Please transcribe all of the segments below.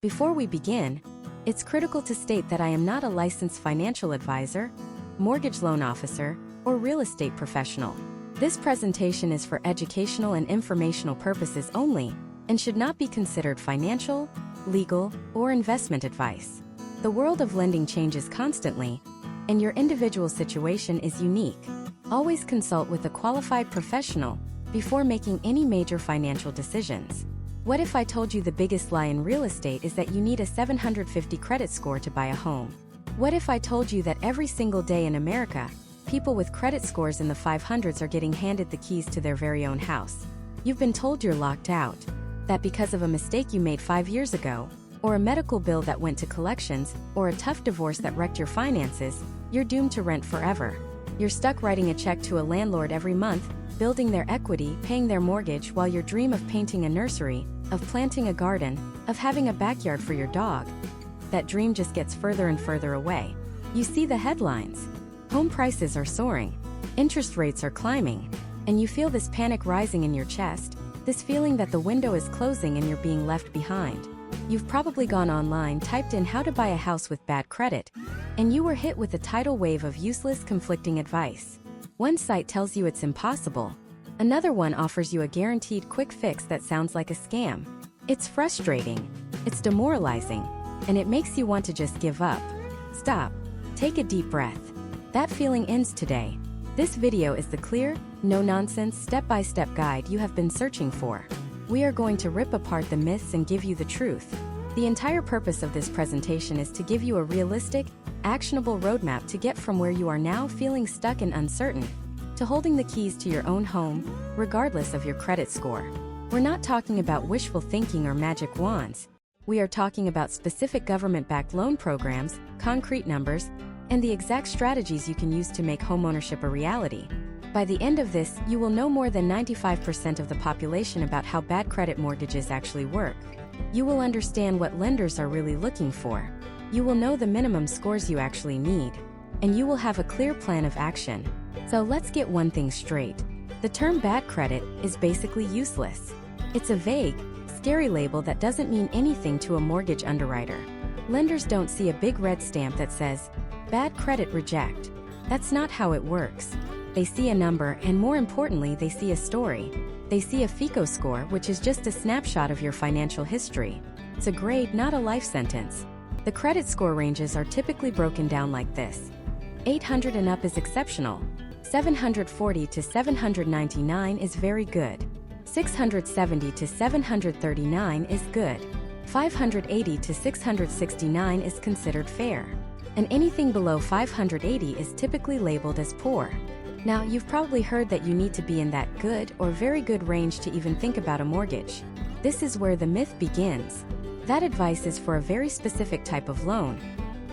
Before we begin, it's critical to state that I am not a licensed financial advisor, mortgage loan officer, or real estate professional. This presentation is for educational and informational purposes only and should not be considered financial, legal, or investment advice. The world of lending changes constantly, and your individual situation is unique. Always consult with a qualified professional before making any major financial decisions. What if I told you the biggest lie in real estate is that you need a 750 credit score to buy a home? What if I told you that every single day in America, people with credit scores in the 500s are getting handed the keys to their very own house? You've been told you're locked out, that because of a mistake you made 5 years ago, or a medical bill that went to collections, or a tough divorce that wrecked your finances, you're doomed to rent forever. You're stuck writing a check to a landlord every month, building their equity, paying their mortgage, while your dream of painting a nursery, of planting a garden, of having a backyard for your dog, that dream just gets further and further away. You see the headlines. Home prices are soaring, interest rates are climbing, and you feel this panic rising in your chest, this feeling that the window is closing and you're being left behind. You've probably gone online, typed in how to buy a house with bad credit, and you were hit with a tidal wave of useless, conflicting advice. One site tells you it's impossible. Another one offers you a guaranteed quick fix that sounds like a scam. It's frustrating, it's demoralizing, and it makes you want to just give up. Stop. Take a deep breath. That feeling ends today. This video is the clear, no-nonsense, step-by-step guide you have been searching for. We are going to rip apart the myths and give you the truth. The entire purpose of this presentation is to give you a realistic, actionable roadmap to get from where you are now, feeling stuck and uncertain, to holding the keys to your own home, regardless of your credit score. We're not talking about wishful thinking or magic wands. We are talking about specific government-backed loan programs, concrete numbers, and the exact strategies you can use to make homeownership a reality. By the end of this, you will know more than 95% of the population about how bad credit mortgages actually work. You will understand what lenders are really looking for. You will know the minimum scores you actually need, and you will have a clear plan of action. So let's get one thing straight. The term bad credit is basically useless. It's a vague, scary label that doesn't mean anything to a mortgage underwriter. Lenders don't see a big red stamp that says, "Bad credit, reject." That's not how it works. They see a number, and more importantly, they see a story. They see a FICO score, which is just a snapshot of your financial history. It's a grade, not a life sentence. The credit score ranges are typically broken down like this. 800 and up is exceptional. 740 to 799 is very good. 670 to 739 is good. 580 to 669 is considered fair. And anything below 580 is typically labeled as poor. Now, you've probably heard that you need to be in that good or very good range to even think about a mortgage. This is where the myth begins. That advice is for a very specific type of loan.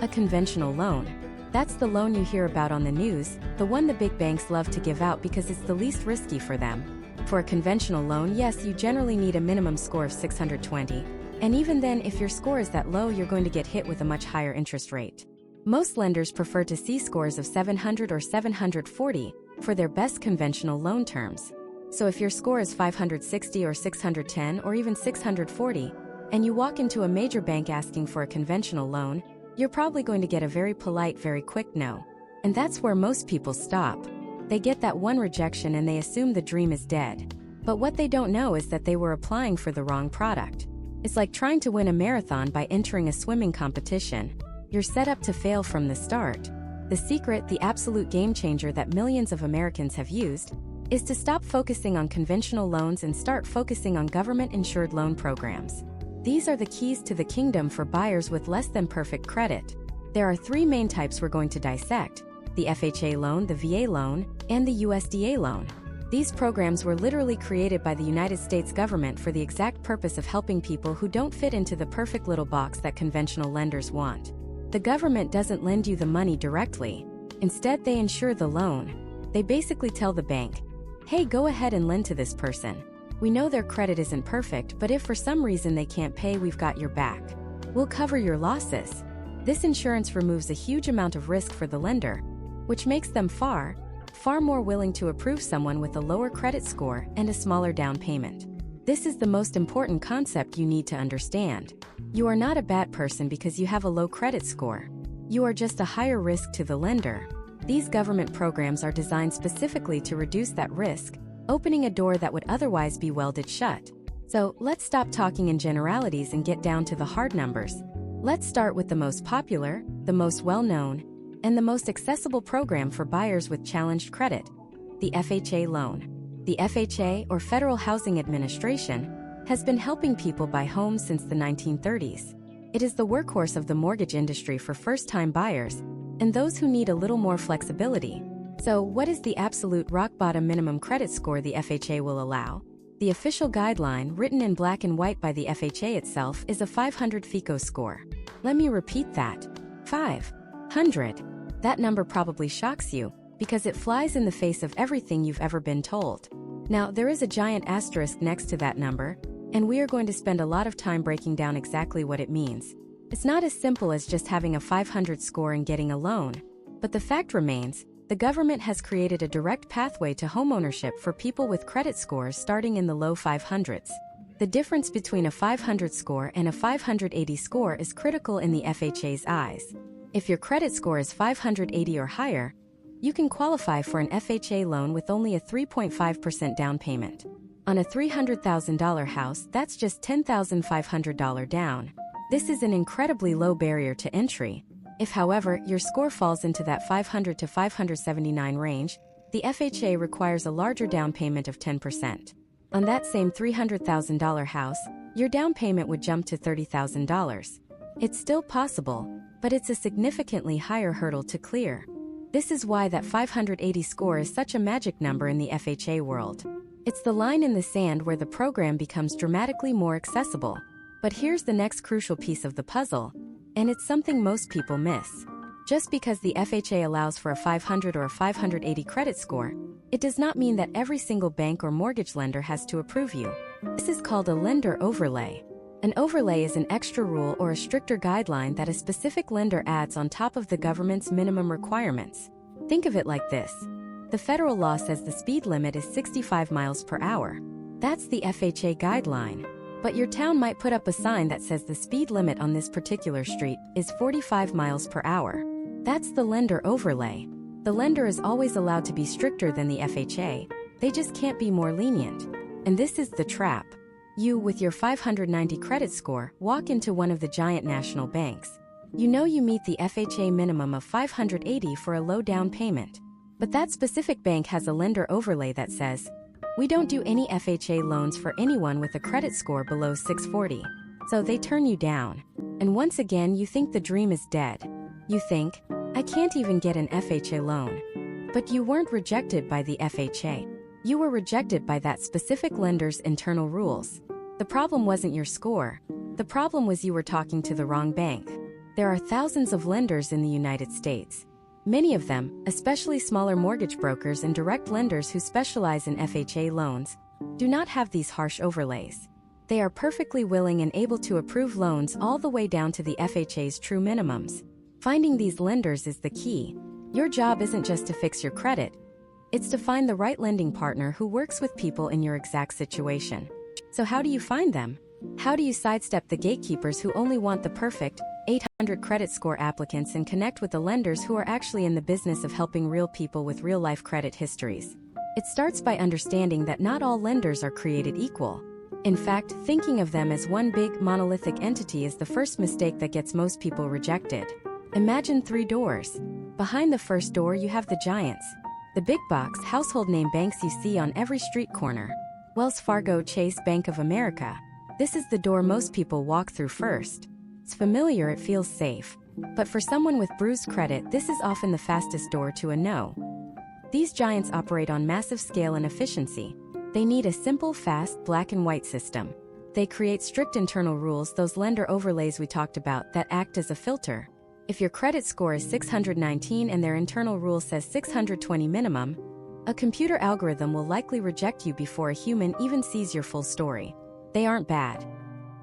A conventional loan. That's the loan you hear about on the news, the one the big banks love to give out because it's the least risky for them. For a conventional loan, yes, you generally need a minimum score of 620. And even then, if your score is that low, you're going to get hit with a much higher interest rate. Most lenders prefer to see scores of 700 or 740 for their best conventional loan terms. So if your score is 560 or 610 or even 640, and you walk into a major bank asking for a conventional loan, you're probably going to get a very polite, very quick no. And that's where most people stop. They get that one rejection and they assume the dream is dead. But what they don't know is that they were applying for the wrong product. It's like trying to win a marathon by entering a swimming competition. You're set up to fail from the start. The secret, the absolute game changer that millions of Americans have used, is to stop focusing on conventional loans and start focusing on government-insured loan programs. These are the keys to the kingdom for buyers with less than perfect credit. There are three main types we're going to dissect: the FHA loan, the VA loan, and the USDA loan. These programs were literally created by the United States government for the exact purpose of helping people who don't fit into the perfect little box that conventional lenders want. The government doesn't lend you the money directly. Instead, they insure the loan. They basically tell the bank, "Hey, go ahead and lend to this person. We know their credit isn't perfect, but if for some reason they can't pay, we've got your back. We'll cover your losses." This insurance removes a huge amount of risk for the lender, which makes them far more willing to approve someone with a lower credit score and a smaller down payment. This is the most important concept you need to understand. You are not a bad person because you have a low credit score. You are just a higher risk to the lender. These government programs are designed specifically to reduce that risk, opening a door that would otherwise be welded shut. So, let's stop talking in generalities and get down to the hard numbers. Let's start with the most popular, the most well-known, and the most accessible program for buyers with challenged credit: the FHA loan. The FHA, or Federal Housing Administration, has been helping people buy homes since the 1930s. It is the workhorse of the mortgage industry for first-time buyers and those who need a little more flexibility. So, what is the absolute rock-bottom minimum credit score the FHA will allow? The official guideline, written in black and white by the FHA itself, is a 500 FICO score. Let me repeat that. 500. That number probably shocks you, because it flies in the face of everything you've ever been told. Now, there is a giant asterisk next to that number, and we are going to spend a lot of time breaking down exactly what it means. It's not as simple as just having a 500 score and getting a loan. But the fact remains, the government has created a direct pathway to homeownership for people with credit scores starting in the low 500s. The difference between a 500 score and a 580 score is critical in the FHA's eyes. If your credit score is 580 or higher, you can qualify for an FHA loan with only a 3.5% down payment. On a $300,000 house, that's just $10,500 down. This is an incredibly low barrier to entry. If, however, your score falls into that 500 to 579 range, the FHA requires a larger down payment of 10%. On that same $300,000 house, your down payment would jump to $30,000. It's still possible, but it's a significantly higher hurdle to clear. This is why that 580 score is such a magic number in the FHA world. It's the line in the sand where the program becomes dramatically more accessible. But here's the next crucial piece of the puzzle, and it's something most people miss. Just because the FHA allows for a 500 or a 580 credit score, it does not mean that every single bank or mortgage lender has to approve you. This is called a lender overlay. An overlay is an extra rule or a stricter guideline that a specific lender adds on top of the government's minimum requirements. Think of it like this. The federal law says the speed limit is 65 miles per hour. That's the FHA guideline. But your town might put up a sign that says the speed limit on this particular street is 45 miles per hour. That's the lender overlay. The lender is always allowed to be stricter than the FHA. They just can't be more lenient. And this is the trap. You, with your 590 credit score, walk into one of the giant national banks. You know you meet the FHA minimum of 580 for a low down payment. But that specific bank has a lender overlay that says, "We don't do any FHA loans for anyone with a credit score below 640. So they turn you down. And once again, you think the dream is dead. You think, "I can't even get an FHA loan." But you weren't rejected by the FHA. You were rejected by that specific lender's internal rules. The problem wasn't your score. The problem was you were talking to the wrong bank. There are thousands of lenders in the United States. Many of them, especially smaller mortgage brokers and direct lenders who specialize in FHA loans, do not have these harsh overlays. They are perfectly willing and able to approve loans all the way down to the FHA's true minimums. Finding these lenders is the key. Your job isn't just to fix your credit. It's to find the right lending partner who works with people in your exact situation. So how do you find them? How do you sidestep the gatekeepers who only want the perfect 800 credit score applicants and connect with the lenders who are actually in the business of helping real people with real-life credit histories? It starts by understanding that not all lenders are created equal. In fact, thinking of them as one big, monolithic entity is the first mistake that gets most people rejected. Imagine 3 doors. Behind the first door you have the giants. The big box, household name banks you see on every street corner. Wells Fargo, Chase, Bank of America. This is the door most people walk through first. It's familiar, it feels safe. But for someone with bruised credit, this is often the fastest door to a no. These giants operate on massive scale and efficiency. They need a simple, fast, black and white system. They create strict internal rules, those lender overlays we talked about, that act as a filter. If your credit score is 619 and their internal rule says 620 minimum, a computer algorithm will likely reject you before a human even sees your full story. They aren't bad.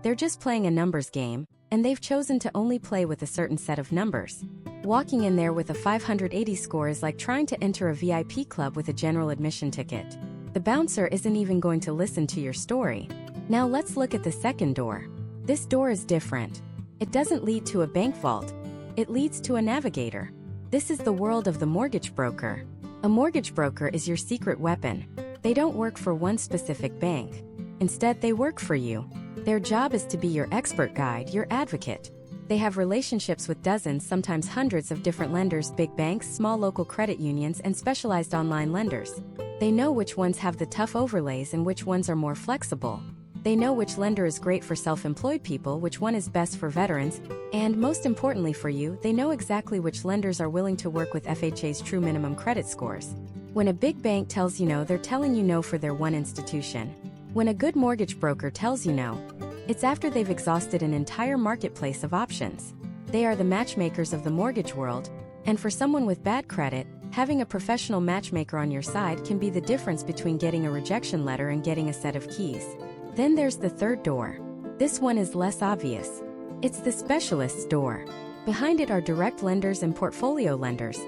They're just playing a numbers game, and they've chosen to only play with a certain set of numbers. Walking in there with a 580 score is like trying to enter a VIP club with a general admission ticket. The bouncer isn't even going to listen to your story. Now let's look at the second door. This door is different. It doesn't lead to a bank vault. It leads to a navigator. This is the world of the mortgage broker. A mortgage broker is your secret weapon. They don't work for one specific bank. Instead, they work for you. Their job is to be your expert guide, your advocate. They have relationships with dozens, sometimes hundreds of different lenders, big banks, small local credit unions, and specialized online lenders. They know which ones have the tough overlays and which ones are more flexible. They know which lender is great for self-employed people, which one is best for veterans, and most importantly for you, they know exactly which lenders are willing to work with FHA's true minimum credit scores. When a big bank tells you no, they're telling you no for their one institution. When a good mortgage broker tells you no, it's after they've exhausted an entire marketplace of options. They are the matchmakers of the mortgage world, and for someone with bad credit, having a professional matchmaker on your side can be the difference between getting a rejection letter and getting a set of keys. Then there's the third door. This one is less obvious. It's the specialist's door. Behind it are direct lenders and portfolio lenders,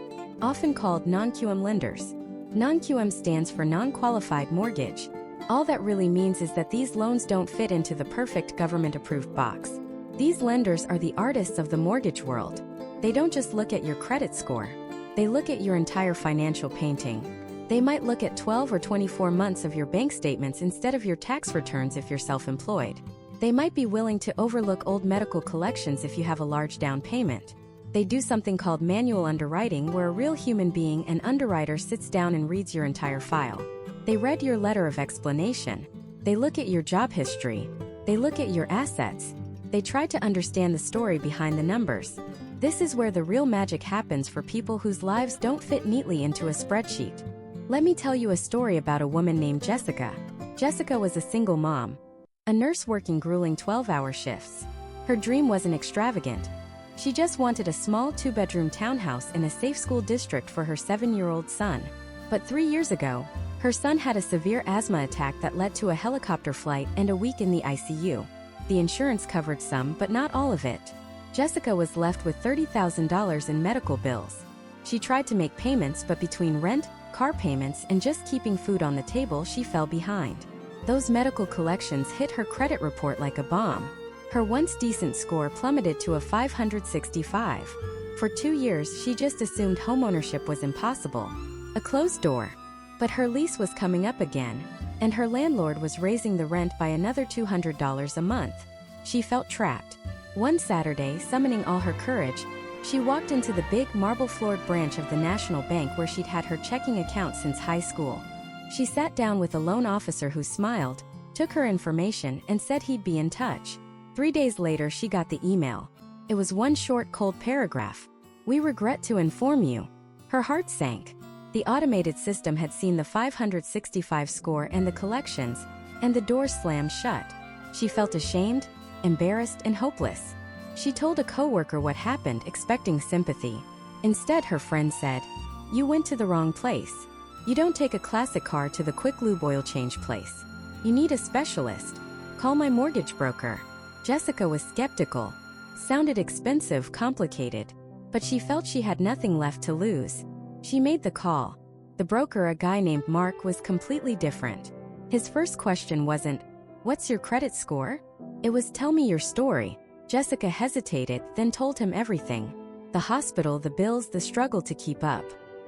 often called non-QM lenders. Non-QM stands for non-qualified mortgage. All that really means is that these loans don't fit into the perfect government-approved box. These lenders are the artists of the mortgage world. They don't just look at your credit score. They look at your entire financial painting. They might look at 12 or 24 months of your bank statements instead of your tax returns if you're self-employed. They might be willing to overlook old medical collections if you have a large down payment. They do something called manual underwriting, where a real human being, an underwriter, sits down and reads your entire file. They read your letter of explanation. They look at your job history. They look at your assets. They try to understand the story behind the numbers. This is where the real magic happens for people whose lives don't fit neatly into a spreadsheet. Let me tell you a story about a woman named Jessica. Jessica was a single mom, a nurse working grueling 12-hour shifts. Her dream wasn't extravagant. She just wanted a small 2-bedroom townhouse in a safe school district for her 7-year-old son. But 3 years ago, her son had a severe asthma attack that led to a helicopter flight and a week in the ICU. The insurance covered some, but not all of it. Jessica was left with $30,000 in medical bills. She tried to make payments, but between rent, car payments, and just keeping food on the table, she fell behind. Those medical collections hit her credit report like a bomb. Her once decent score plummeted to a 565. For 2 years, she just assumed homeownership was impossible. A closed door. But her lease was coming up again, and her landlord was raising the rent by another $200 a month. She felt trapped. One Saturday, summoning all her courage, she walked into the big marble-floored branch of the National Bank where she'd had her checking account since high school. She sat down with a loan officer who smiled, took her information, and said he'd be in touch. 3 days later, she got the email. It was one short, cold paragraph. "We regret to inform you." Her heart sank. The automated system had seen the 565 score and the collections, and the door slammed shut. She felt ashamed, embarrassed, and hopeless. She told a coworker what happened, expecting sympathy. Instead, her friend said, "You went to the wrong place. You don't take a classic car to the quick lube oil change place. You need a specialist. Call my mortgage broker." Jessica was skeptical. Sounded expensive, complicated. But she felt she had nothing left to lose. She made the call. The broker, a guy named Mark, was completely different. His first question wasn't, "What's your credit score?" It was, "Tell me your story." Jessica hesitated, then told him everything. The hospital, the bills, the struggle to keep up.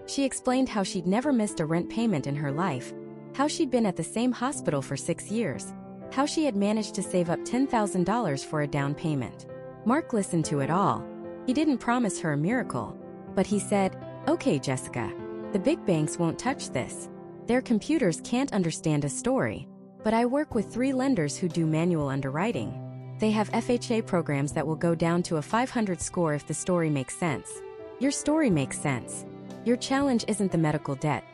She explained how she'd never missed a rent payment in her life, how she'd been at the same hospital for 6 years, how she had managed to save up $10,000 for a down payment. Mark listened to it all. He didn't promise her a miracle, but he said, "Okay, Jessica, the big banks won't touch this. Their computers can't understand a story. But I work with 3 lenders who do manual underwriting. They have FHA programs that will go down to a 500 score if the story makes sense." Your story makes sense. Your challenge isn't the medical debt.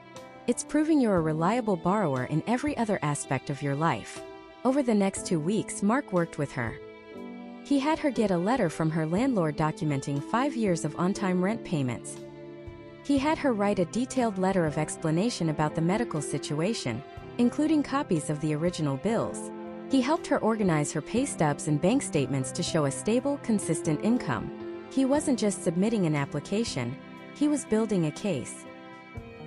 It's proving you're a reliable borrower in every other aspect of your life. Over the next 2 weeks, Mark worked with her. He had her get a letter from her landlord documenting 5 years of on-time rent payments. He had her write a detailed letter of explanation about the medical situation, including copies of the original bills. He helped her organize her pay stubs and bank statements to show a stable, consistent income. He wasn't just submitting an application, he was building a case.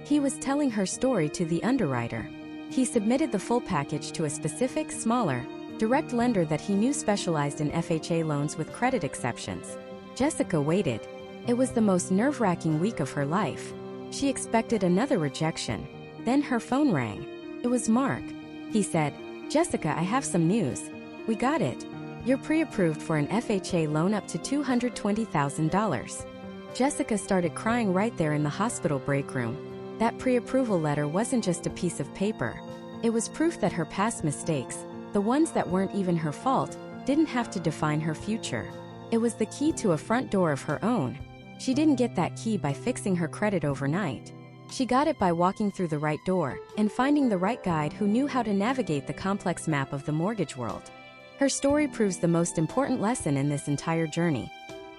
He was telling her story to the underwriter. He submitted the full package to a specific, smaller, direct lender that he knew specialized in FHA loans with credit exceptions. Jessica waited. It was the most nerve-wracking week of her life. She expected another rejection. Then her phone rang. It was Mark. He said, "Jessica, I have some news. We got it. You're pre-approved for an FHA loan up to $220,000. Jessica started crying right there in the hospital break room. That pre-approval letter wasn't just a piece of paper. It was proof that her past mistakes, the ones that weren't even her fault, didn't have to define her future. It was the key to a front door of her own. She didn't get that key by fixing her credit overnight. She got it by walking through the right door and finding the right guide who knew how to navigate the complex map of the mortgage world. Her story proves the most important lesson in this entire journey.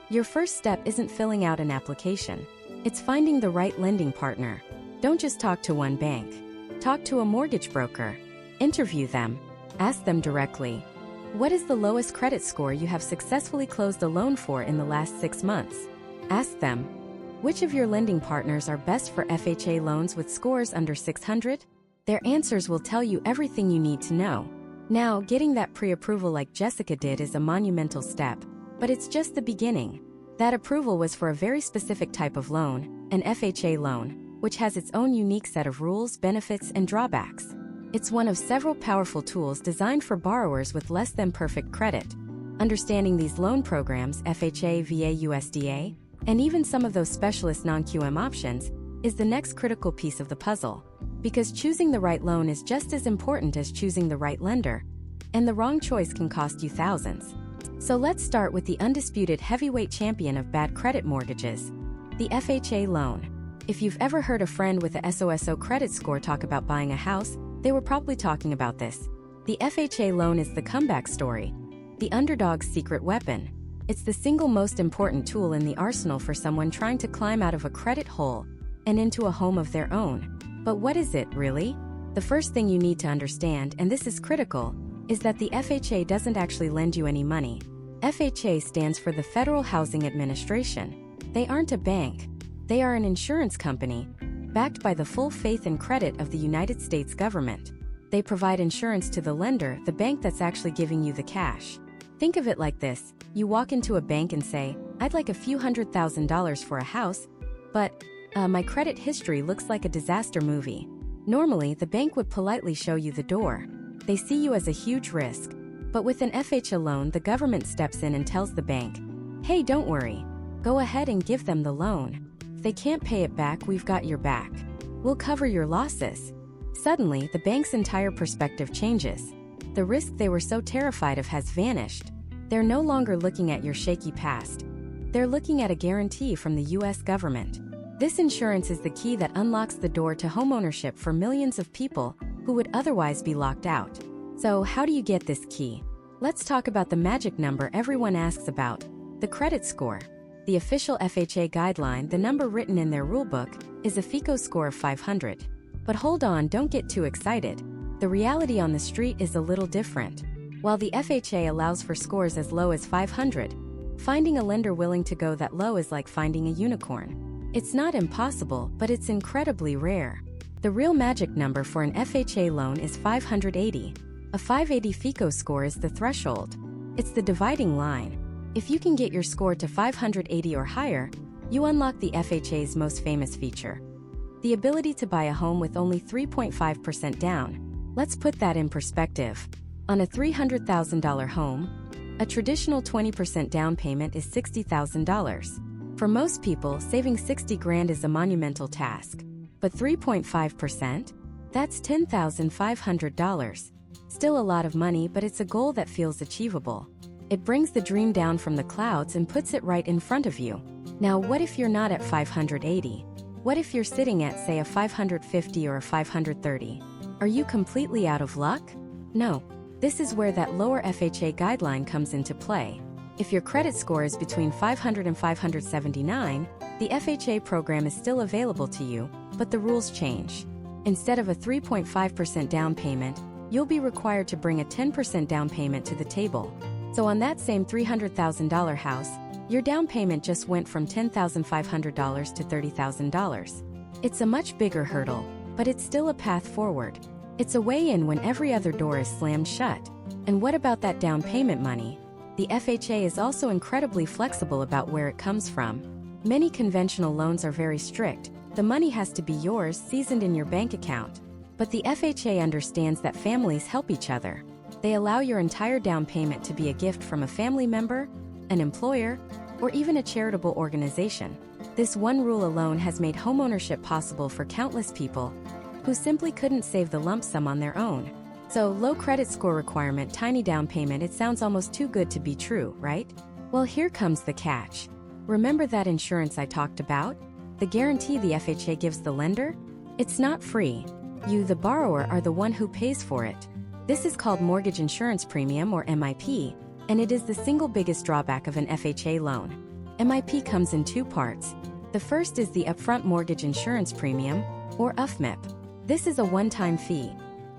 Your first step isn't filling out an application. It's finding the right lending partner. Don't just talk to one bank. Talk to a mortgage broker. Interview them. Ask them directly. What is the lowest credit score you have successfully closed a loan for in the last 6 months? Ask them, which of your lending partners are best for FHA loans with scores under 600? Their answers will tell you everything you need to know. Now, getting that pre-approval like Jessica did is a monumental step, but it's just the beginning. That approval was for a very specific type of loan, an FHA loan, which has its own unique set of rules, benefits, and drawbacks. It's one of several powerful tools designed for borrowers with less than perfect credit. Understanding these loan programs, FHA, VA, USDA, and even some of those specialist non-QM options, is the next critical piece of the puzzle. Because choosing the right loan is just as important as choosing the right lender, and the wrong choice can cost you thousands. So let's start with the undisputed heavyweight champion of bad credit mortgages, the FHA loan. If you've ever heard a friend with a SOSO credit score talk about buying a house, they were probably talking about this. The FHA loan is the comeback story, the underdog's secret weapon. It's the single most important tool in the arsenal for someone trying to climb out of a credit hole and into a home of their own. But what is it, really? The first thing you need to understand, and this is critical, is that the FHA doesn't actually lend you any money. FHA stands for the Federal Housing Administration. They aren't a bank. They are an insurance company, backed by the full faith and credit of the United States government. They provide insurance to the lender, the bank that's actually giving you the cash. Think of it like this. You walk into a bank and say, "I'd like a few $100,000 for a house, but my credit history looks like a disaster movie." Normally, the bank would politely show you the door. They see you as a huge risk. But with an FHA loan, the government steps in and tells the bank, "Hey, don't worry. Go ahead and give them the loan. If they can't pay it back, we've got your back. We'll cover your losses." Suddenly, the bank's entire perspective changes. The risk they were so terrified of has vanished. They're no longer looking at your shaky past. They're looking at a guarantee from the US government. This insurance is the key that unlocks the door to homeownership for millions of people who would otherwise be locked out. So, how do you get this key? Let's talk about the magic number everyone asks about, the credit score. The official FHA guideline, the number written in their rulebook, is a FICO score of 500. But hold on, don't get too excited. The reality on the street is a little different. While the FHA allows for scores as low as 500, finding a lender willing to go that low is like finding a unicorn. It's not impossible, but it's incredibly rare. The real magic number for an FHA loan is 580. A 580 FICO score is the threshold. It's the dividing line. If you can get your score to 580 or higher, you unlock the FHA's most famous feature, the ability to buy a home with only 3.5% down. Let's put that in perspective. On a $300,000 home, a traditional 20% down payment is $60,000. For most people, saving 60 grand is a monumental task. But 3.5%? That's $10,500. Still a lot of money, but it's a goal that feels achievable. It brings the dream down from the clouds and puts it right in front of you. Now, what if you're not at 580? What if you're sitting at, say, a 550 or a 530? Are you completely out of luck? No. This is where that lower FHA guideline comes into play. If your credit score is between 500 and 579, the FHA program is still available to you, but the rules change. Instead of a 3.5% down payment, you'll be required to bring a 10% down payment to the table. So on that same $300,000 house, your down payment just went from $10,500 to $30,000. It's a much bigger hurdle, but it's still a path forward. It's a way in when every other door is slammed shut. And what about that down payment money? The FHA is also incredibly flexible about where it comes from. Many conventional loans are very strict. The money has to be yours, seasoned in your bank account. But the FHA understands that families help each other. They allow your entire down payment to be a gift from a family member, an employer, or even a charitable organization. This one rule alone has made homeownership possible for countless people who simply couldn't save the lump sum on their own. So, low credit score requirement, tiny down payment, it sounds almost too good to be true, right? Well, here comes the catch. Remember that insurance I talked about? The guarantee the FHA gives the lender? It's not free. You, the borrower, are the one who pays for it. This is called mortgage insurance premium, or MIP, and it is the single biggest drawback of an FHA loan. MIP comes in two parts. The first is the upfront mortgage insurance premium, or UFMIP. This is a one-time fee,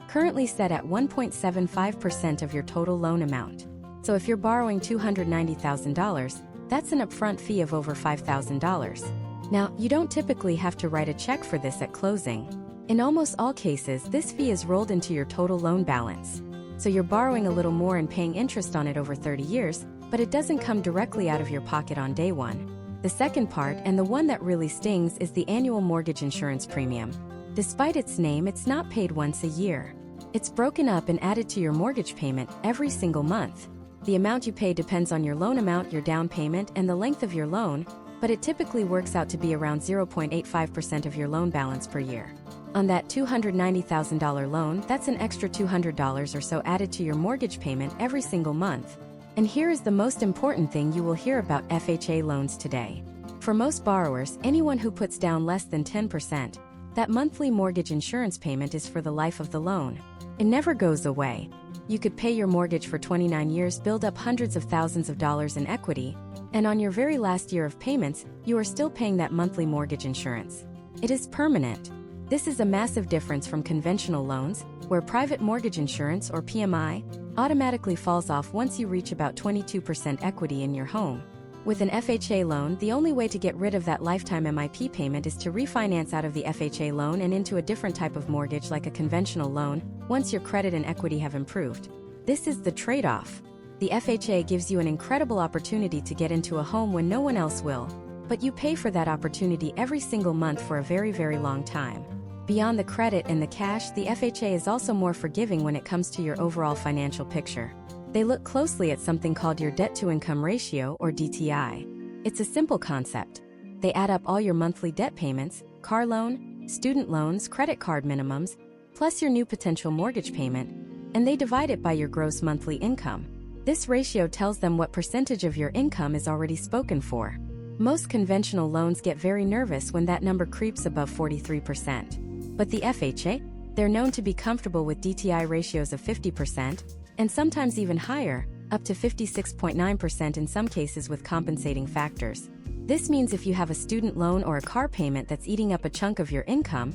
currently set at 1.75% of your total loan amount. So if you're borrowing $290,000, that's an upfront fee of over $5,000. Now, you don't typically have to write a check for this at closing. In almost all cases, this fee is rolled into your total loan balance. So you're borrowing a little more and paying interest on it over 30 years, but it doesn't come directly out of your pocket on day one. The second part, and the one that really stings, is the annual mortgage insurance premium. Despite its name, it's not paid once a year. It's broken up and added to your mortgage payment every single month. The amount you pay depends on your loan amount, your down payment, and the length of your loan, but it typically works out to be around 0.85% of your loan balance per year. On that $290,000 loan, that's an extra $200 or so added to your mortgage payment every single month. And here is the most important thing you will hear about FHA loans today. For most borrowers, anyone who puts down less than 10%, that monthly mortgage insurance payment is for the life of the loan. It never goes away. You could pay your mortgage for 29 years, build up hundreds of thousands of dollars in equity, and on your very last year of payments, you are still paying that monthly mortgage insurance. It is permanent. This is a massive difference from conventional loans, where private mortgage insurance, or PMI, automatically falls off once you reach about 22% equity in your home. With an FHA loan, the only way to get rid of that lifetime MIP payment is to refinance out of the FHA loan and into a different type of mortgage, like a conventional loan, once your credit and equity have improved. This is the trade-off. The FHA gives you an incredible opportunity to get into a home when no one else will, but you pay for that opportunity every single month for a very, very long time. Beyond the credit and the cash, the FHA is also more forgiving when it comes to your overall financial picture. They look closely at something called your debt-to-income ratio, or DTI. It's a simple concept. They add up all your monthly debt payments, car loan, student loans, credit card minimums, plus your new potential mortgage payment, and they divide it by your gross monthly income. This ratio tells them what percentage of your income is already spoken for. Most conventional loans get very nervous when that number creeps above 43%. But the FHA, they're known to be comfortable with DTI ratios of 50%, and sometimes even higher, up to 56.9% in some cases with compensating factors. This means if you have a student loan or a car payment that's eating up a chunk of your income,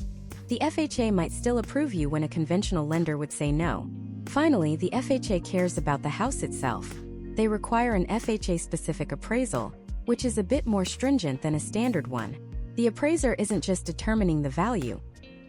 the FHA might still approve you when a conventional lender would say no. Finally, the FHA cares about the house itself. They require an FHA-specific appraisal, which is a bit more stringent than a standard one. The appraiser isn't just determining the value.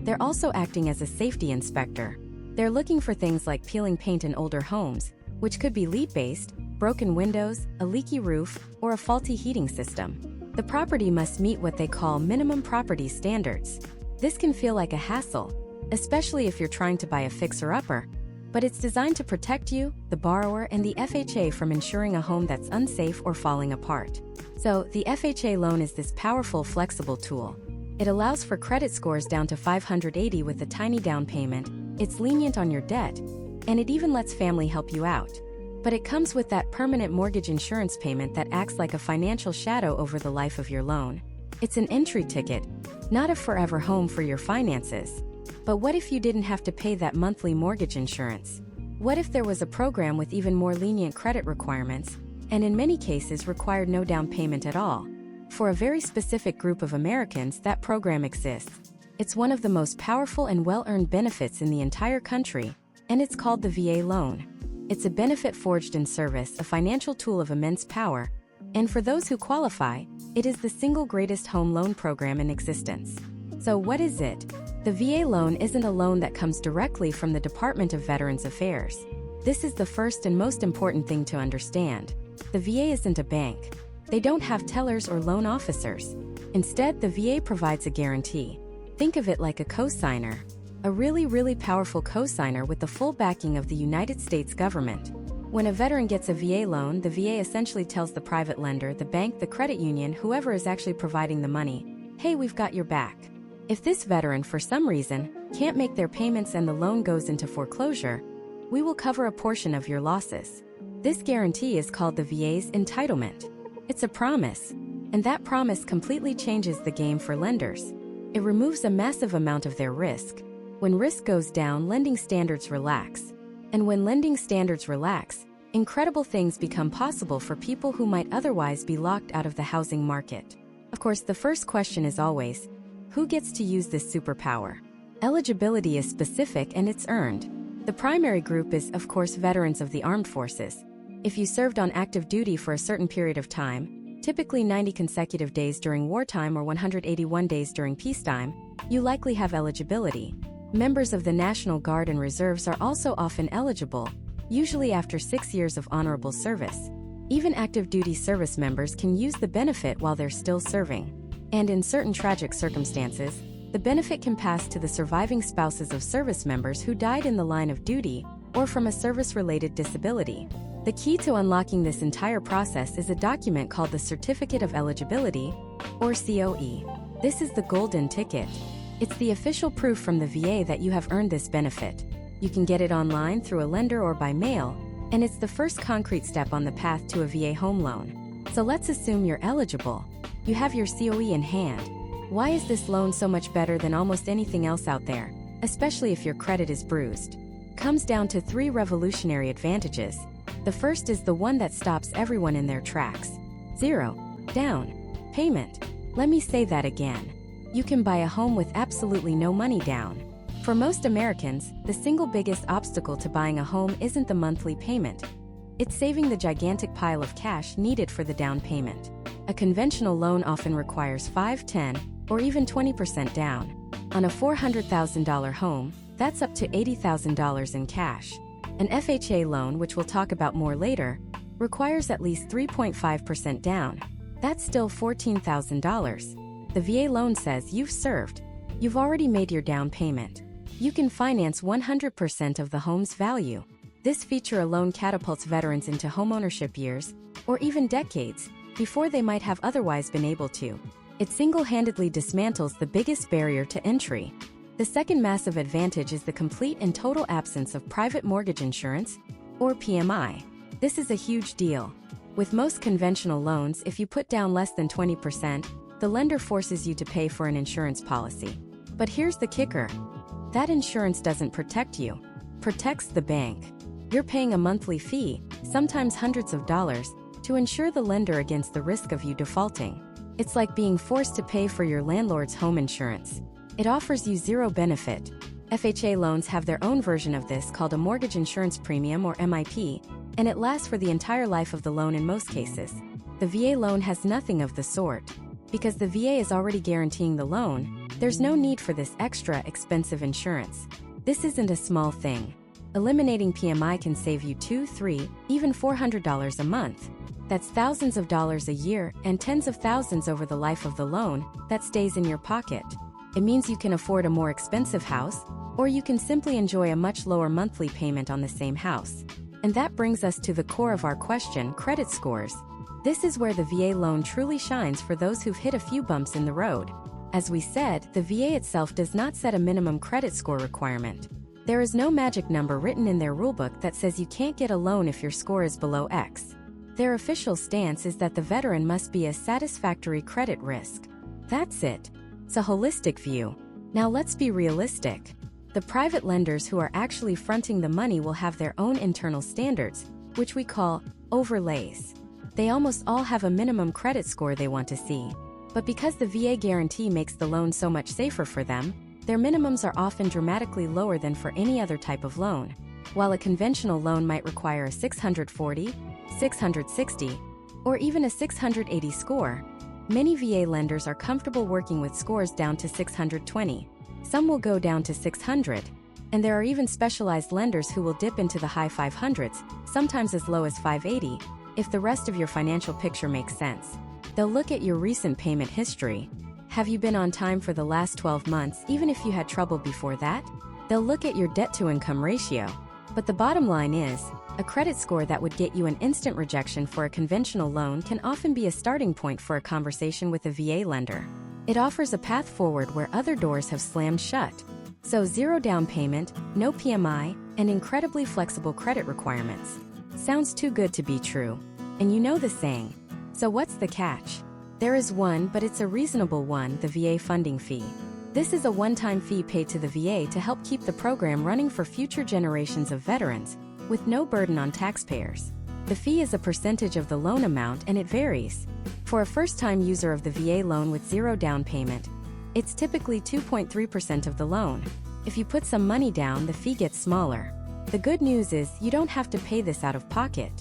They're also acting as a safety inspector. They're looking for things like peeling paint in older homes, which could be lead-based, broken windows, a leaky roof, or a faulty heating system. The property must meet what they call minimum property standards. This can feel like a hassle, especially if you're trying to buy a fixer-upper, but it's designed to protect you, the borrower, and the FHA from insuring a home that's unsafe or falling apart. So, the FHA loan is this powerful, flexible tool. It allows for credit scores down to 580 with a tiny down payment, it's lenient on your debt, and it even lets family help you out. But it comes with that permanent mortgage insurance payment that acts like a financial shadow over the life of your loan. It's an entry ticket, not a forever home for your finances. But what if you didn't have to pay that monthly mortgage insurance? What if there was a program with even more lenient credit requirements, and in many cases required no down payment at all? For a very specific group of Americans, that program exists. It's one of the most powerful and well-earned benefits in the entire country, and it's called the VA loan. It's a benefit forged in service, a financial tool of immense power, and for those who qualify, it is the single greatest home loan program in existence. So what is it? The VA loan isn't a loan that comes directly from the Department of Veterans Affairs. This is the first and most important thing to understand. The VA isn't a bank. They don't have tellers or loan officers. Instead, the VA provides a guarantee. Think of it like a cosigner. A really powerful cosigner with the full backing of the United States government. When a veteran gets a VA loan, the VA essentially tells the private lender, the bank, the credit union, whoever is actually providing the money, hey, we've got your back. If this veteran, for some reason, can't make their payments and the loan goes into foreclosure, we will cover a portion of your losses. This guarantee is called the VA's entitlement. It's a promise, and that promise completely changes the game for lenders. It removes a massive amount of their risk. When risk goes down, lending standards relax. And when lending standards relax, incredible things become possible for people who might otherwise be locked out of the housing market. Of course, the first question is always, who gets to use this superpower? Eligibility is specific and it's earned. The primary group is, of course, veterans of the armed forces. If you served on active duty for a certain period of time, typically 90 consecutive days during wartime or 181 days during peacetime, you likely have eligibility. Members of the National Guard and Reserves are also often eligible, usually after 6 years of honorable service. Even active duty service members can use the benefit while they're still serving. And in certain tragic circumstances, the benefit can pass to the surviving spouses of service members who died in the line of duty or from a service-related disability. The key to unlocking this entire process is a document called the Certificate of Eligibility, or COE. This is the golden ticket. It's the official proof from the VA that you have earned this benefit. You can get it online through a lender or by mail, and it's the first concrete step on the path to a VA home loan. So let's assume you're eligible. You have your COE in hand. Why is this loan so much better than almost anything else out there, especially if your credit is bruised? Comes down to 3 revolutionary advantages. The first is the one that stops everyone in their tracks. 0 down payment. Let me say that again. You can buy a home with absolutely no money down. For most Americans, the single biggest obstacle to buying a home isn't the monthly payment. It's saving the gigantic pile of cash needed for the down payment. A conventional loan often requires 5, 10, or even 20% down. On a $400,000 home, that's up to $80,000 in cash. An FHA loan, which we'll talk about more later, requires at least 3.5% down. That's still $14,000. The VA loan says you've served. You've already made your down payment. You can finance 100% of the home's value. This feature alone catapults veterans into homeownership years, or even decades, before they might have otherwise been able to. It single-handedly dismantles the biggest barrier to entry. The second massive advantage is the complete and total absence of private mortgage insurance, or PMI. This is a huge deal. With most conventional loans, if you put down less than 20%, the lender forces you to pay for an insurance policy. But here's the kicker. That insurance doesn't protect you. Protects the bank. You're paying a monthly fee, sometimes hundreds of dollars, to insure the lender against the risk of you defaulting. It's like being forced to pay for your landlord's home insurance. It offers you zero benefit. FHA loans have their own version of this called a mortgage insurance premium, or MIP, and it lasts for the entire life of the loan in most cases. The VA loan has nothing of the sort. Because the VA is already guaranteeing the loan, there's no need for this extra expensive insurance. This isn't a small thing. Eliminating PMI can save you $200, $300, even $400 a month. That's thousands of dollars a year and tens of thousands over the life of the loan that stays in your pocket. It means you can afford a more expensive house, or you can simply enjoy a much lower monthly payment on the same house. And that brings us to the core of our question, credit scores. This is where the VA loan truly shines for those who've hit a few bumps in the road. As we said, the VA itself does not set a minimum credit score requirement. There is no magic number written in their rulebook that says you can't get a loan if your score is below X. Their official stance is that the veteran must be a satisfactory credit risk. That's it. It's a holistic view. Now let's be realistic. The private lenders who are actually fronting the money will have their own internal standards, which we call overlays. They almost all have a minimum credit score they want to see. But because the VA guarantee makes the loan so much safer for them, their minimums are often dramatically lower than for any other type of loan. While a conventional loan might require a 640, 660, or even a 680 score, many VA lenders are comfortable working with scores down to 620, Some will go down to 600. And there are even specialized lenders who will dip into the high 500s, sometimes as low as 580, if the rest of your financial picture makes sense. They'll look at your recent payment history. Have you been on time for the last 12 months, even if you had trouble before that? They'll look at your debt-to-income ratio. But the bottom line is, a credit score that would get you an instant rejection for a conventional loan can often be a starting point for a conversation with a VA lender. It offers a path forward where other doors have slammed shut. So zero down payment, no PMI, and incredibly flexible credit requirements. Sounds too good to be true. And you know the saying. So what's the catch? There is one, but it's a reasonable one: the VA funding fee. This is a one-time fee paid to the VA to help keep the program running for future generations of veterans, with no burden on taxpayers. The fee is a percentage of the loan amount and it varies. For a first-time user of the VA loan with zero down payment, it's typically 2.3% of the loan. If you put some money down, the fee gets smaller. The good news is you don't have to pay this out of pocket.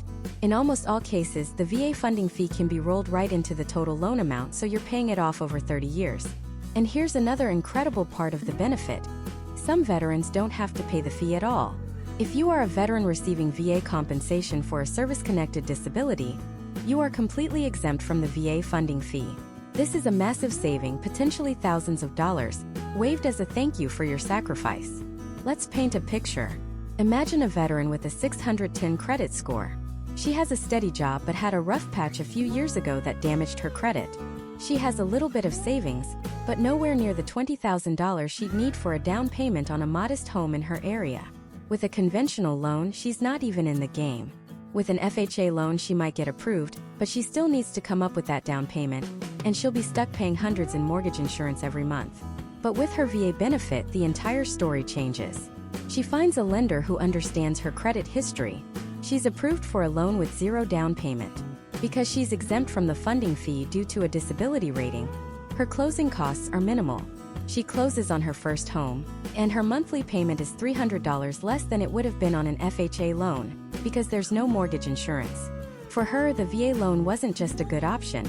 In almost all cases, the VA funding fee can be rolled right into the total loan amount, so you're paying it off over 30 years. And here's another incredible part of the benefit. Some veterans don't have to pay the fee at all. If you are a veteran receiving VA compensation for a service-connected disability, you are completely exempt from the VA funding fee. This is a massive saving, potentially thousands of dollars, waived as a thank you for your sacrifice. Let's paint a picture. Imagine a veteran with a 610 credit score. She has a steady job but had a rough patch a few years ago that damaged her credit. She has a little bit of savings, but nowhere near the $20,000 she'd need for a down payment on a modest home in her area. With a conventional loan, she's not even in the game. With an FHA loan, she might get approved, but she still needs to come up with that down payment, and she'll be stuck paying hundreds in mortgage insurance every month. But with her VA benefit, the entire story changes. She finds a lender who understands her credit history. She's approved for a loan with zero down payment. Because she's exempt from the funding fee due to a disability rating, her closing costs are minimal. She closes on her first home, and her monthly payment is $300 less than it would have been on an FHA loan, because there's no mortgage insurance. For her, the VA loan wasn't just a good option.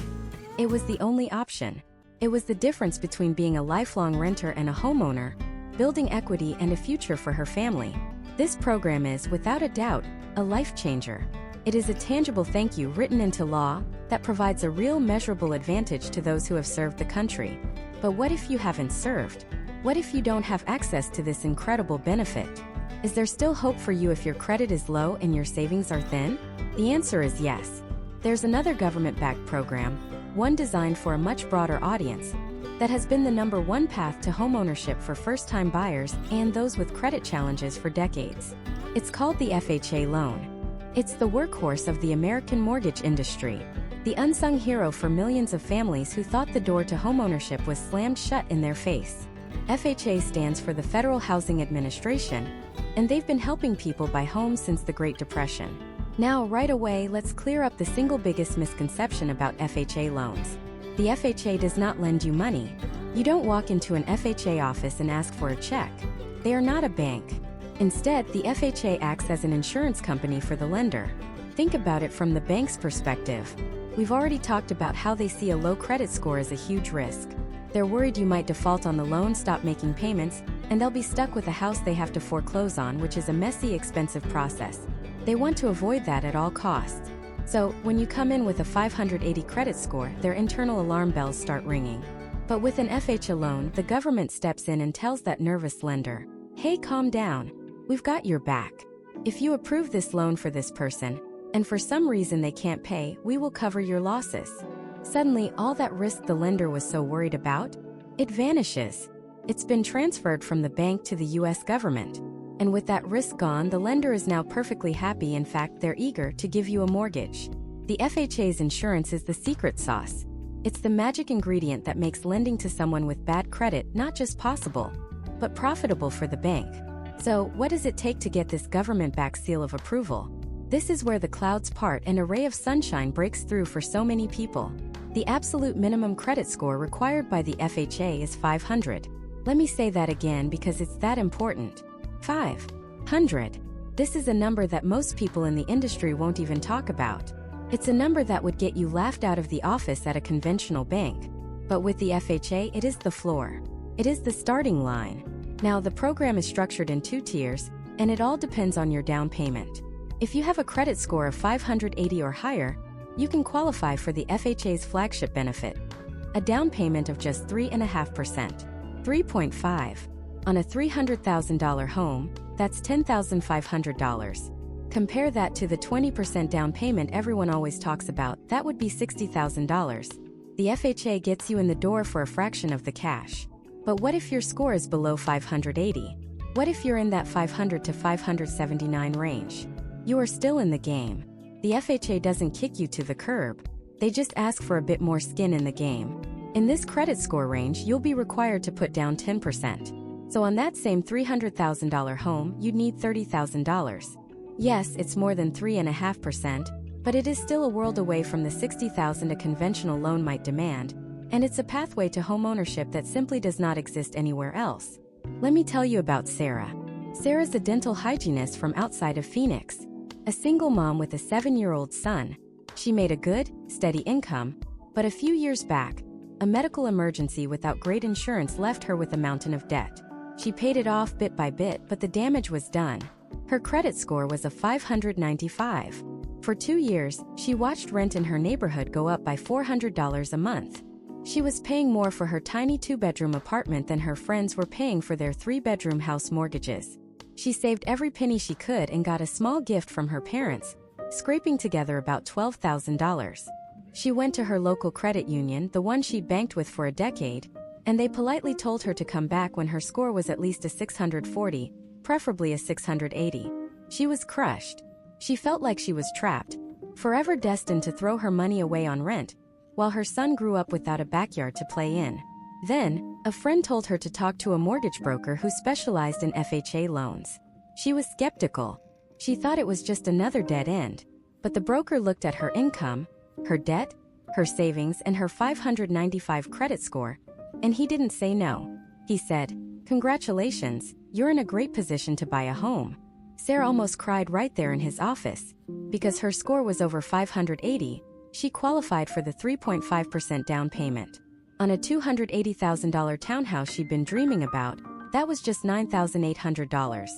It was the only option. It was the difference between being a lifelong renter and a homeowner, building equity and a future for her family. This program is, without a doubt, a life changer. It is a tangible thank you written into law that provides a real measurable advantage to those who have served the country. But what if you haven't served? What if you don't have access to this incredible benefit? Is there still hope for you if your credit is low and your savings are thin? The answer is yes. There's another government-backed program, one designed for a much broader audience, that has been the #1 path to homeownership for first-time buyers and those with credit challenges for decades. It's called the FHA loan. It's the workhorse of the American mortgage industry, the unsung hero for millions of families who thought the door to homeownership was slammed shut in their face. FHA stands for the Federal Housing Administration, and they've been helping people buy homes since the Great Depression. Now, right away, let's clear up the single biggest misconception about FHA loans. The FHA does not lend you money. You don't walk into an FHA office and ask for a check. They are not a bank. Instead, the FHA acts as an insurance company for the lender. Think about it from the bank's perspective. We've already talked about how they see a low credit score as a huge risk. They're worried you might default on the loan, stop making payments, and they'll be stuck with a house they have to foreclose on, which is a messy, expensive process. They want to avoid that at all costs. So, when you come in with a 580 credit score, their internal alarm bells start ringing. But with an FHA loan, the government steps in and tells that nervous lender, "Hey, calm down. We've got your back. If you approve this loan for this person, and for some reason they can't pay, we will cover your losses." Suddenly, all that risk the lender was so worried about, it vanishes. It's been transferred from the bank to the US government. And with that risk gone, the lender is now perfectly happy. In fact, they're eager to give you a mortgage. The FHA's insurance is the secret sauce. It's the magic ingredient that makes lending to someone with bad credit not just possible, but profitable for the bank. So, what does it take to get this government-backed seal of approval? This is where the clouds part and a ray of sunshine breaks through for so many people. The absolute minimum credit score required by the FHA is 500. Let me say that again because it's that important. 500. This is a number that most people in the industry won't even talk about. It's a number that would get you laughed out of the office at a conventional bank. But with the FHA, it is the floor. It is the starting line. Now, the program is structured in 2 tiers, and it all depends on your down payment. If you have a credit score of 580 or higher, you can qualify for the FHA's flagship benefit, a down payment of just 3.5%. 3.5. On a $300,000 home, that's $10,500. Compare that to the 20% down payment everyone always talks about, that would be $60,000. The FHA gets you in the door for a fraction of the cash. But what if your score is below 580? What if you're in that 500 to 579 range? You are still in the game. The FHA doesn't kick you to the curb. They just ask for a bit more skin in the game. In this credit score range, you'll be required to put down 10%. So on that same $300,000 home, you'd need $30,000. Yes, it's more than 3.5%, but it is still a world away from the $60,000 a conventional loan might demand, and it's a pathway to homeownership that simply does not exist anywhere else. Let me tell you about Sarah. Sarah's a dental hygienist from outside of Phoenix. A single mom with a 7-year-old son. She made a good, steady income, but a few years back, a medical emergency without great insurance left her with a mountain of debt. She paid it off bit by bit, but the damage was done. Her credit score was a 595. For 2 years, she watched rent in her neighborhood go up by $400 a month. She was paying more for her tiny 2-bedroom apartment than her friends were paying for their 3-bedroom house mortgages. She saved every penny she could and got a small gift from her parents, scraping together about $12,000. She went to her local credit union, the one she'd banked with for a decade, and they politely told her to come back when her score was at least a 640, preferably a 680. She was crushed. She felt like she was trapped, forever destined to throw her money away on rent, while her son grew up without a backyard to play in. Then, a friend told her to talk to a mortgage broker who specialized in FHA loans. She was skeptical. She thought it was just another dead end. But the broker looked at her income, her debt, her savings, and her 595 credit score, and he didn't say no. He said, "Congratulations, you're in a great position to buy a home." Sarah almost cried right there in his office. Because her score was over 580, she qualified for the 3.5% down payment. On a $280,000 townhouse she'd been dreaming about, that was just $9,800.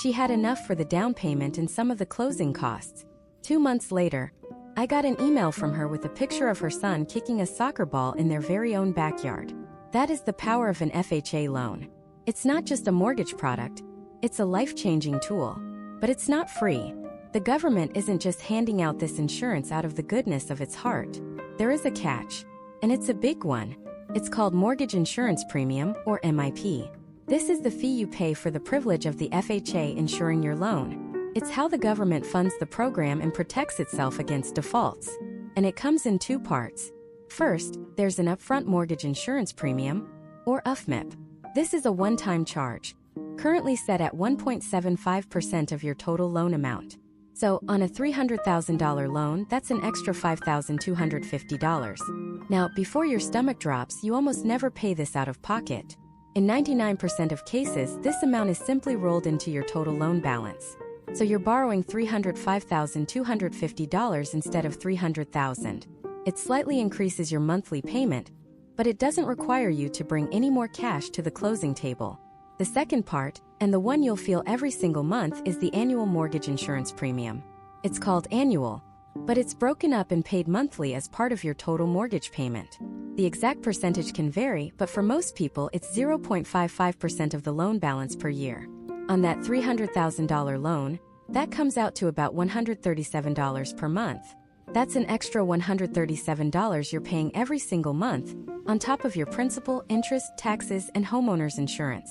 She had enough for the down payment and some of the closing costs. 2 months later, I got an email from her with a picture of her son kicking a soccer ball in their very own backyard. That is the power of an FHA loan. It's not just a mortgage product, it's a life-changing tool. But it's not free. The government isn't just handing out this insurance out of the goodness of its heart. There is a catch, and it's a big one. It's called Mortgage Insurance Premium, or MIP. This is the fee you pay for the privilege of the FHA insuring your loan. It's how the government funds the program and protects itself against defaults. And it comes in 2 parts. First, there's an upfront mortgage insurance premium, or UFMIP. This is a one-time charge, currently set at 1.75% of your total loan amount. So, on a $300,000 loan, that's an extra $5,250. Now, before your stomach drops, you almost never pay this out of pocket. In 99% of cases, this amount is simply rolled into your total loan balance. So you're borrowing $305,250 instead of $300,000. It slightly increases your monthly payment, but it doesn't require you to bring any more cash to the closing table. The second part, and the one you'll feel every single month, is the annual mortgage insurance premium. It's called annual, but it's broken up and paid monthly as part of your total mortgage payment. The exact percentage can vary, but for most people it's 0.55% of the loan balance per year. On that $300,000 loan, that comes out to about $137 per month. That's an extra $137 you're paying every single month, on top of your principal, interest, taxes, and homeowner's insurance.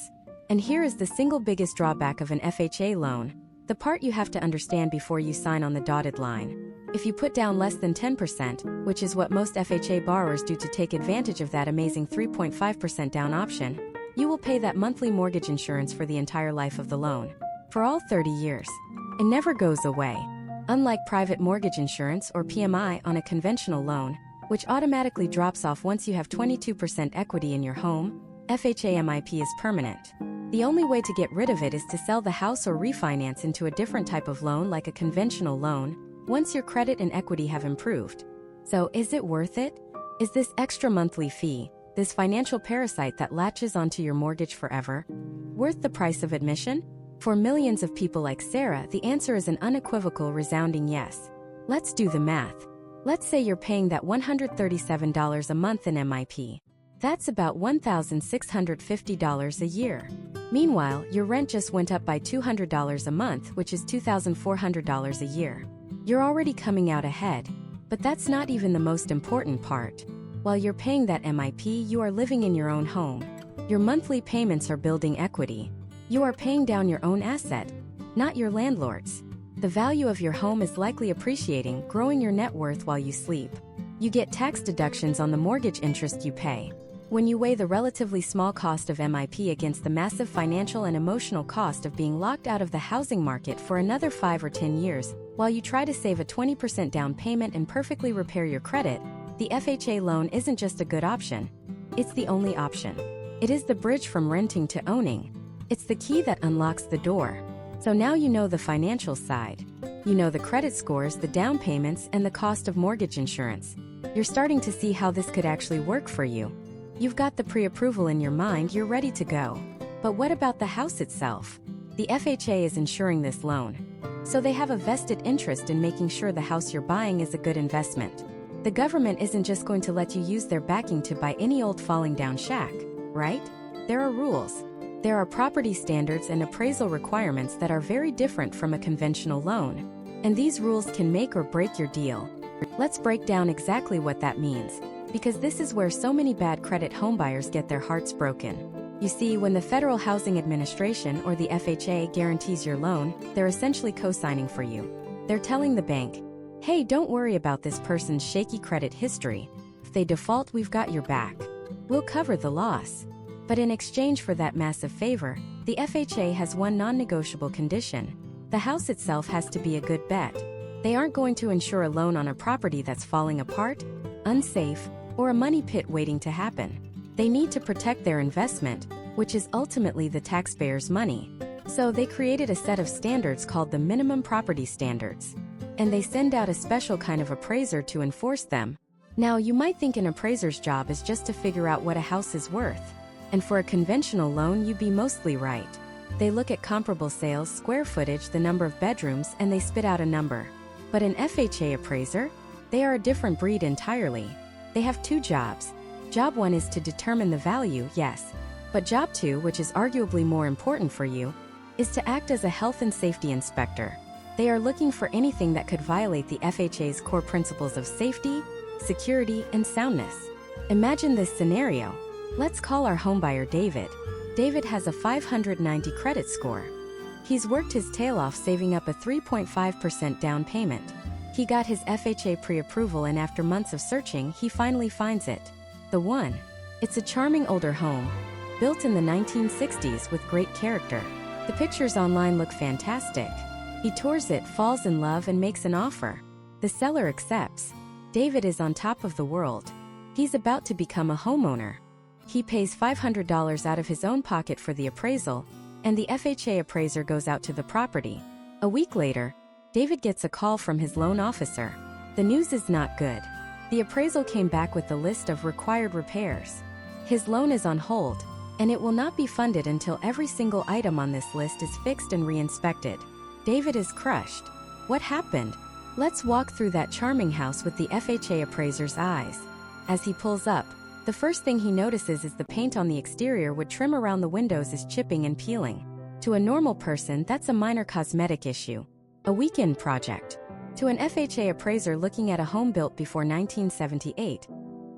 And here is the single biggest drawback of an FHA loan, the part you have to understand before you sign on the dotted line. If you put down less than 10%, which is what most FHA borrowers do to take advantage of that amazing 3.5% down option, you will pay that monthly mortgage insurance for the entire life of the loan. For all 30 years. It never goes away. Unlike private mortgage insurance or PMI on a conventional loan, which automatically drops off once you have 22% equity in your home, FHA MIP is permanent. The only way to get rid of it is to sell the house or refinance into a different type of loan like a conventional loan, once your credit and equity have improved. So, is it worth it? Is this extra monthly fee, this financial parasite that latches onto your mortgage forever? Worth the price of admission? For millions of people like Sarah, the answer is an unequivocal, resounding yes. Let's do the math. Let's say you're paying that $137 a month in MIP. That's about $1,650 a year. Meanwhile, your rent just went up by $200 a month, which is $2,400 a year. You're already coming out ahead. But that's not even the most important part. While you're paying that MIP, you are living in your own home. Your monthly payments are building equity. You are paying down your own asset, not your landlord's. The value of your home is likely appreciating, growing your net worth while you sleep. You get tax deductions on the mortgage interest you pay. When you weigh the relatively small cost of MIP against the massive financial and emotional cost of being locked out of the housing market for another 5 or 10 years, while you try to save a 20% down payment and perfectly repair your credit, the FHA loan isn't just a good option. It's the only option. It is the bridge from renting to owning. It's the key that unlocks the door. So now you know the financial side. You know the credit scores, the down payments, and the cost of mortgage insurance. You're starting to see how this could actually work for you. You've got the pre-approval in your mind, you're ready to go. But what about the house itself? The FHA is insuring this loan. So they have a vested interest in making sure the house you're buying is a good investment. The government isn't just going to let you use their backing to buy any old falling down shack, right? There are rules. There are property standards and appraisal requirements that are very different from a conventional loan. And these rules can make or break your deal. Let's break down exactly what that means, because this is where so many bad credit homebuyers get their hearts broken. You see, when the Federal Housing Administration or the FHA guarantees your loan, they're essentially co-signing for you. They're telling the bank, hey, don't worry about this person's shaky credit history. If they default, we've got your back. We'll cover the loss. But in exchange for that massive favor, the FHA has one non-negotiable condition. The house itself has to be a good bet. They aren't going to insure a loan on a property that's falling apart, unsafe, or a money pit waiting to happen. They need to protect their investment, which is ultimately the taxpayers' money. So they created a set of standards called the minimum property standards. And they send out a special kind of appraiser to enforce them. Now, you might think an appraiser's job is just to figure out what a house is worth. And for a conventional loan, you'd be mostly right. They look at comparable sales, square footage, the number of bedrooms, and they spit out a number. But an FHA appraiser? They are a different breed entirely. They have two jobs. Job one is to determine the value, yes. But job two, which is arguably more important for you, is to act as a health and safety inspector. They are looking for anything that could violate the FHA's core principles of safety, security, and soundness. Imagine this scenario. Let's call our homebuyer David. David has a 590 credit score. He's worked his tail off saving up a 3.5% down payment. He got his FHA pre-approval, and after months of searching, he finally finds it. The one. It's a charming older home, built in the 1960s with great character. The pictures online look fantastic. He tours it, falls in love, and makes an offer. The seller accepts. David is on top of the world. He's about to become a homeowner. He pays $500 out of his own pocket for the appraisal, and the FHA appraiser goes out to the property. A week later, David gets a call from his loan officer. The news is not good. The appraisal came back with the list of required repairs. His loan is on hold, and it will not be funded until every single item on this list is fixed and re-inspected. David is crushed. What happened? Let's walk through that charming house with the FHA appraiser's eyes. As he pulls up, the first thing he notices is the paint on the exterior wood trim around the windows is chipping and peeling. To a normal person, that's a minor cosmetic issue. A weekend project. To an FHA appraiser looking at a home built before 1978,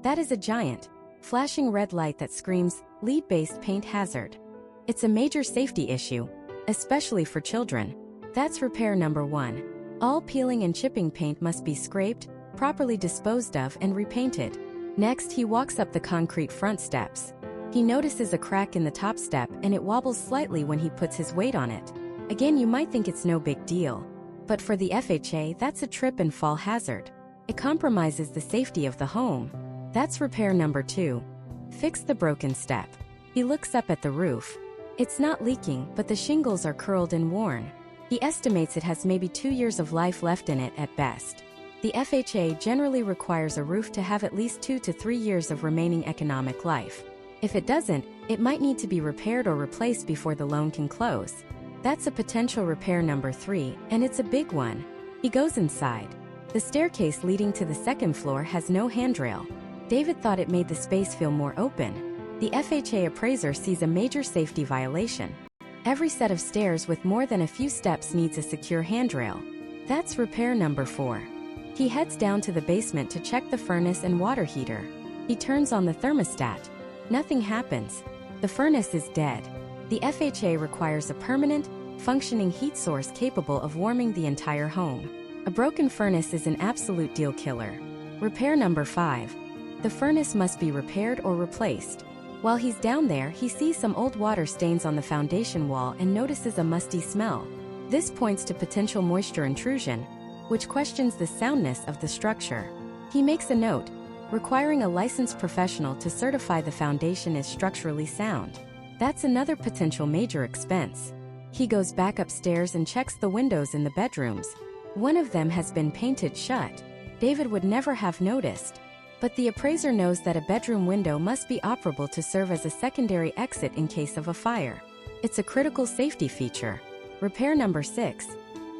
that is a giant, flashing red light that screams, lead-based paint hazard. It's a major safety issue, especially for children. That's repair number one. All peeling and chipping paint must be scraped, properly disposed of, and repainted. Next, he walks up the concrete front steps. He notices a crack in the top step, and it wobbles slightly when he puts his weight on it. Again, you might think it's no big deal. But for the FHA, that's a trip and fall hazard. It compromises the safety of the home. That's repair number two. Fix the broken step. He looks up at the roof. It's not leaking, but the shingles are curled and worn. He estimates it has maybe 2 years of life left in it at best. The FHA generally requires a roof to have at least 2 to 3 years of remaining economic life. If it doesn't, it might need to be repaired or replaced before the loan can close. That's a potential repair number 3, and it's a big one. He goes inside. The staircase leading to the second floor has no handrail. David thought it made the space feel more open. The FHA appraiser sees a major safety violation. Every set of stairs with more than a few steps needs a secure handrail. That's repair number 4. He heads down to the basement to check the furnace and water heater. He turns on the thermostat. Nothing happens. The furnace is dead. The FHA requires a permanent, functioning heat source capable of warming the entire home. A broken furnace is an absolute deal killer. Repair number 5. The furnace must be repaired or replaced. While he's down there, he sees some old water stains on the foundation wall and notices a musty smell. This points to potential moisture intrusion, which questions the soundness of the structure. He makes a note, requiring a licensed professional to certify the foundation is structurally sound. That's another potential major expense. He goes back upstairs and checks the windows in the bedrooms. One of them has been painted shut. David would never have noticed. But the appraiser knows that a bedroom window must be operable to serve as a secondary exit in case of a fire. It's a critical safety feature. Repair number 6.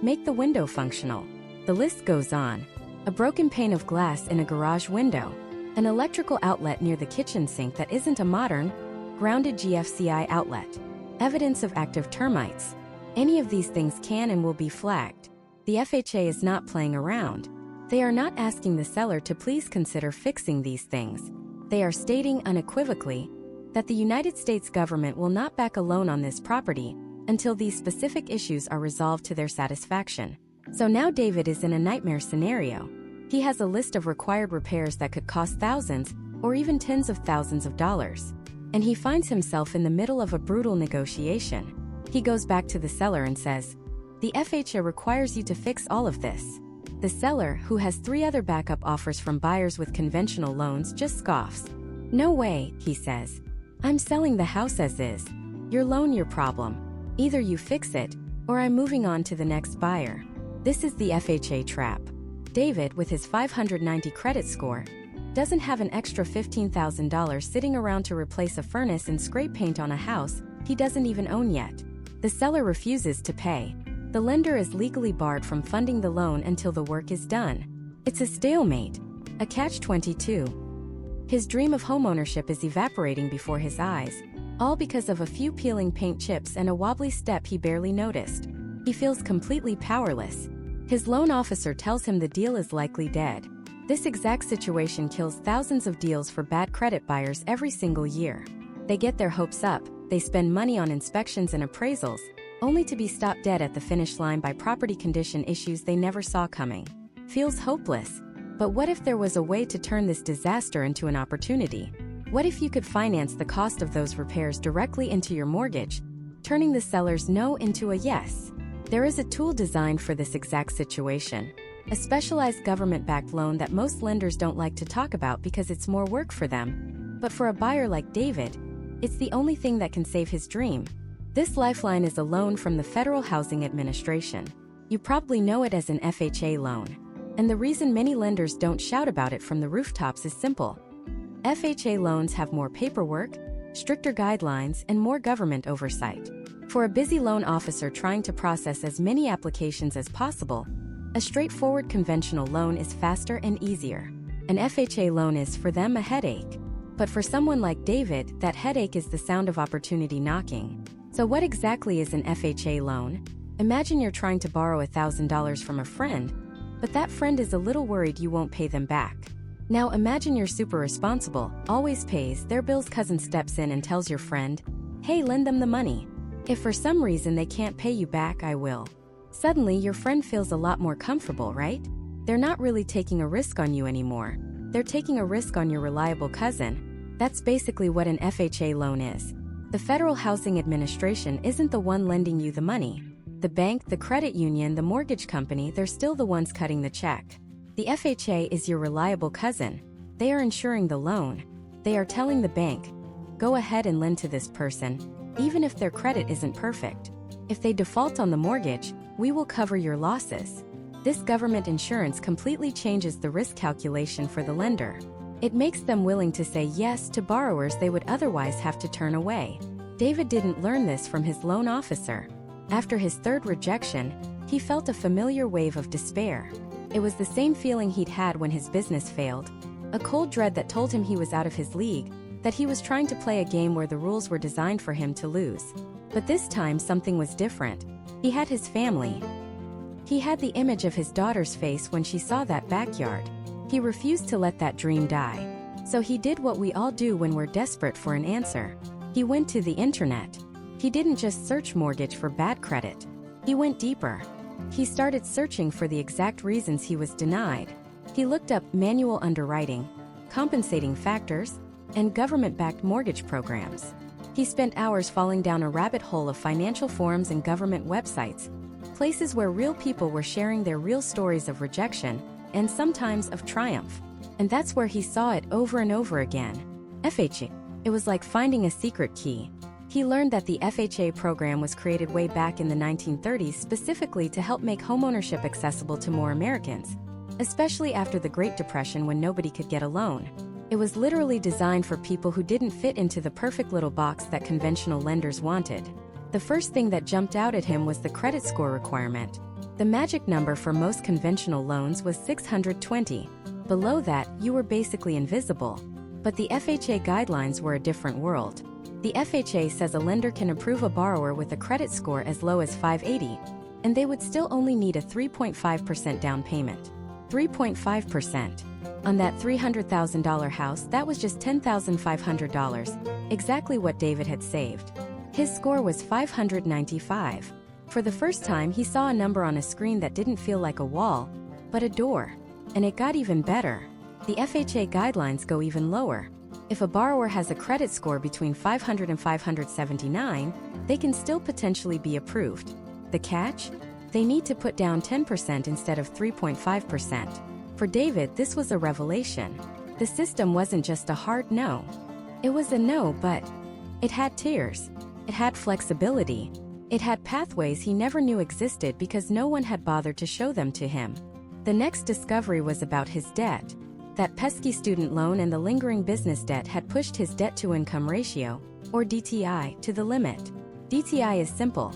Make the window functional. The list goes on. A broken pane of glass in a garage window. An electrical outlet near the kitchen sink that isn't a modern, grounded GFCI outlet. Evidence of active termites. Any of these things can and will be flagged. The FHA is not playing around. They are not asking the seller to please consider fixing these things. They are stating unequivocally that the United States government will not back a loan on this property until these specific issues are resolved to their satisfaction. So now David is in a nightmare scenario. He has a list of required repairs that could cost thousands or even tens of thousands of dollars. And he finds himself in the middle of a brutal negotiation. He goes back to the seller and says, "The FHA requires you to fix all of this." The seller, who has 3 other backup offers from buyers with conventional loans, just scoffs. "No way," he says. "I'm selling the house as is. Your loan, your problem. Either you fix it, or I'm moving on to the next buyer." This is the FHA trap. David, with his 590 credit score, doesn't have an extra $15,000 sitting around to replace a furnace and spray paint on a house he doesn't even own yet. The seller refuses to pay. The lender is legally barred from funding the loan until the work is done. It's a stalemate, a catch-22. His dream of homeownership is evaporating before his eyes, all because of a few peeling paint chips and a wobbly step he barely noticed. He feels completely powerless. His loan officer tells him the deal is likely dead. This exact situation kills thousands of deals for bad credit buyers every single year. They get their hopes up, they spend money on inspections and appraisals, only to be stopped dead at the finish line by property condition issues they never saw coming. Feels hopeless. But what if there was a way to turn this disaster into an opportunity? What if you could finance the cost of those repairs directly into your mortgage, turning the seller's no into a yes? There is a tool designed for this exact situation. A specialized government-backed loan that most lenders don't like to talk about because it's more work for them. But for a buyer like David, it's the only thing that can save his dream. This lifeline is a loan from the Federal Housing Administration. You probably know it as an FHA loan. And the reason many lenders don't shout about it from the rooftops is simple. FHA loans have more paperwork, stricter guidelines, and more government oversight. For a busy loan officer trying to process as many applications as possible, a straightforward conventional loan is faster and easier. An FHA loan is, for them, a headache. But for someone like David, that headache is the sound of opportunity knocking. So what exactly is an FHA loan? Imagine you're trying to borrow $1,000 from a friend, but that friend is a little worried you won't pay them back. Now imagine you're super responsible, always pays their bills. Cousin steps in and tells your friend, "Hey, lend them the money. If for some reason they can't pay you back, I will." Suddenly, your friend feels a lot more comfortable, right? They're not really taking a risk on you anymore. They're taking a risk on your reliable cousin. That's basically what an FHA loan is. The Federal Housing Administration isn't the one lending you the money. The bank, the credit union, the mortgage company, they're still the ones cutting the check. The FHA is your reliable cousin. They are insuring the loan. They are telling the bank, "Go ahead and lend to this person, even if their credit isn't perfect. If they default on the mortgage, we will cover your losses." This government insurance completely changes the risk calculation for the lender. It makes them willing to say yes to borrowers they would otherwise have to turn away. David didn't learn this from his loan officer. After his third rejection, he felt a familiar wave of despair. It was the same feeling he'd had when his business failed, a cold dread that told him he was out of his league, that he was trying to play a game where the rules were designed for him to lose. But this time something was different. He had his family. He had the image of his daughter's face when she saw that backyard. He refused to let that dream die. So he did what we all do when we're desperate for an answer. He went to the internet. He didn't just search mortgage for bad credit. He went deeper. He started searching for the exact reasons he was denied. He looked up manual underwriting, compensating factors, and government-backed mortgage programs. He spent hours falling down a rabbit hole of financial forums and government websites, places where real people were sharing their real stories of rejection, and sometimes of triumph. And that's where he saw it over and over again. FHA. It was like finding a secret key. He learned that the FHA program was created way back in the 1930s specifically to help make homeownership accessible to more Americans, especially after the Great Depression when nobody could get a loan. It was literally designed for people who didn't fit into the perfect little box that conventional lenders wanted. The first thing that jumped out at him was the credit score requirement. The magic number for most conventional loans was 620. Below that, you were basically invisible. But the FHA guidelines were a different world. The FHA says a lender can approve a borrower with a credit score as low as 580, and they would still only need a 3.5% down payment. 3.5%. On that $300,000 house, that was just $10,500, exactly what David had saved. His score was 595. For the first time, he saw a number on a screen that didn't feel like a wall, but a door. And it got even better. The FHA guidelines go even lower. If a borrower has a credit score between 500 and 579, they can still potentially be approved. The catch? They need to put down 10% instead of 3.5%. For David, this was a revelation. The system wasn't just a hard no. It was a no, but it had tiers. It had flexibility. It had pathways he never knew existed because no one had bothered to show them to him. The next discovery was about his debt. That pesky student loan and the lingering business debt had pushed his debt-to-income ratio, or DTI, to the limit. DTI is simple.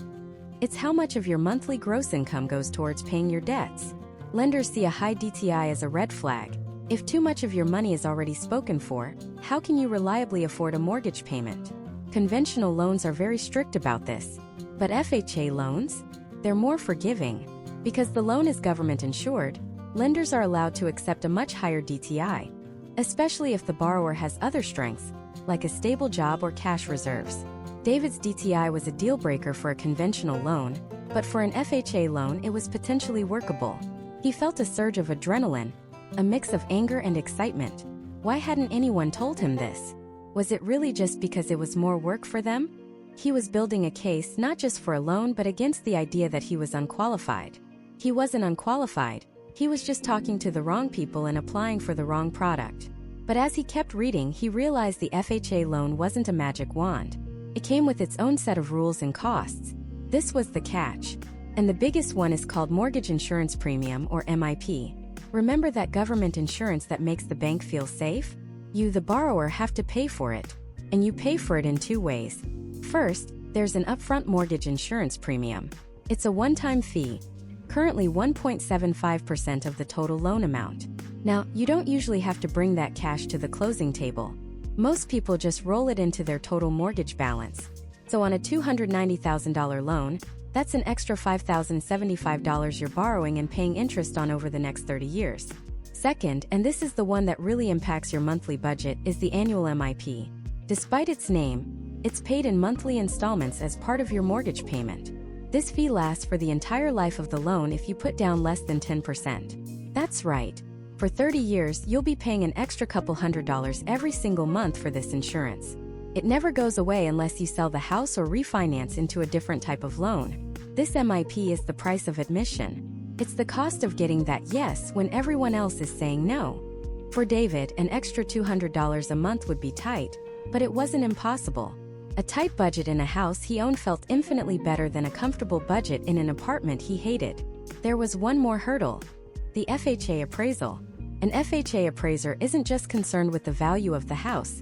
It's how much of your monthly gross income goes towards paying your debts. Lenders see a high DTI as a red flag. If too much of your money is already spoken for, how can you reliably afford a mortgage payment? Conventional loans are very strict about this. But FHA loans? They're more forgiving. Because the loan is government insured, lenders are allowed to accept a much higher DTI, especially if the borrower has other strengths, like a stable job or cash reserves. David's DTI was a deal breaker for a conventional loan, but for an FHA loan it was potentially workable. He felt a surge of adrenaline, a mix of anger and excitement. Why hadn't anyone told him this? Was it really just because it was more work for them? He was building a case not just for a loan but against the idea that he was unqualified. He wasn't unqualified. He was just talking to the wrong people and applying for the wrong product. But as he kept reading, he realized the FHA loan wasn't a magic wand. It came with its own set of rules and costs. This was the catch. And the biggest one is called mortgage insurance premium, or MIP. Remember that government insurance that makes the bank feel safe? You, the borrower, have to pay for it. And you pay for it in two ways. First, there's an upfront mortgage insurance premium. It's a one-time fee, currently 1.75% of the total loan amount. Now, you don't usually have to bring that cash to the closing table. Most people just roll it into their total mortgage balance. So on a $290,000 loan, that's an extra $5,075 you're borrowing and paying interest on over the next 30 years. Second, and this is the one that really impacts your monthly budget, is the annual MIP. Despite its name, it's paid in monthly installments as part of your mortgage payment. This fee lasts for the entire life of the loan if you put down less than 10%. That's right. For 30 years, you'll be paying an extra couple $100 every single month for this insurance. It never goes away unless you sell the house or refinance into a different type of loan. This MIP is the price of admission. It's the cost of getting that yes when everyone else is saying no. For David, an extra $200 a month would be tight, but it wasn't impossible. A tight budget in a house he owned felt infinitely better than a comfortable budget in an apartment he hated. There was one more hurdle: the FHA appraisal. An FHA appraiser isn't just concerned with the value of the house.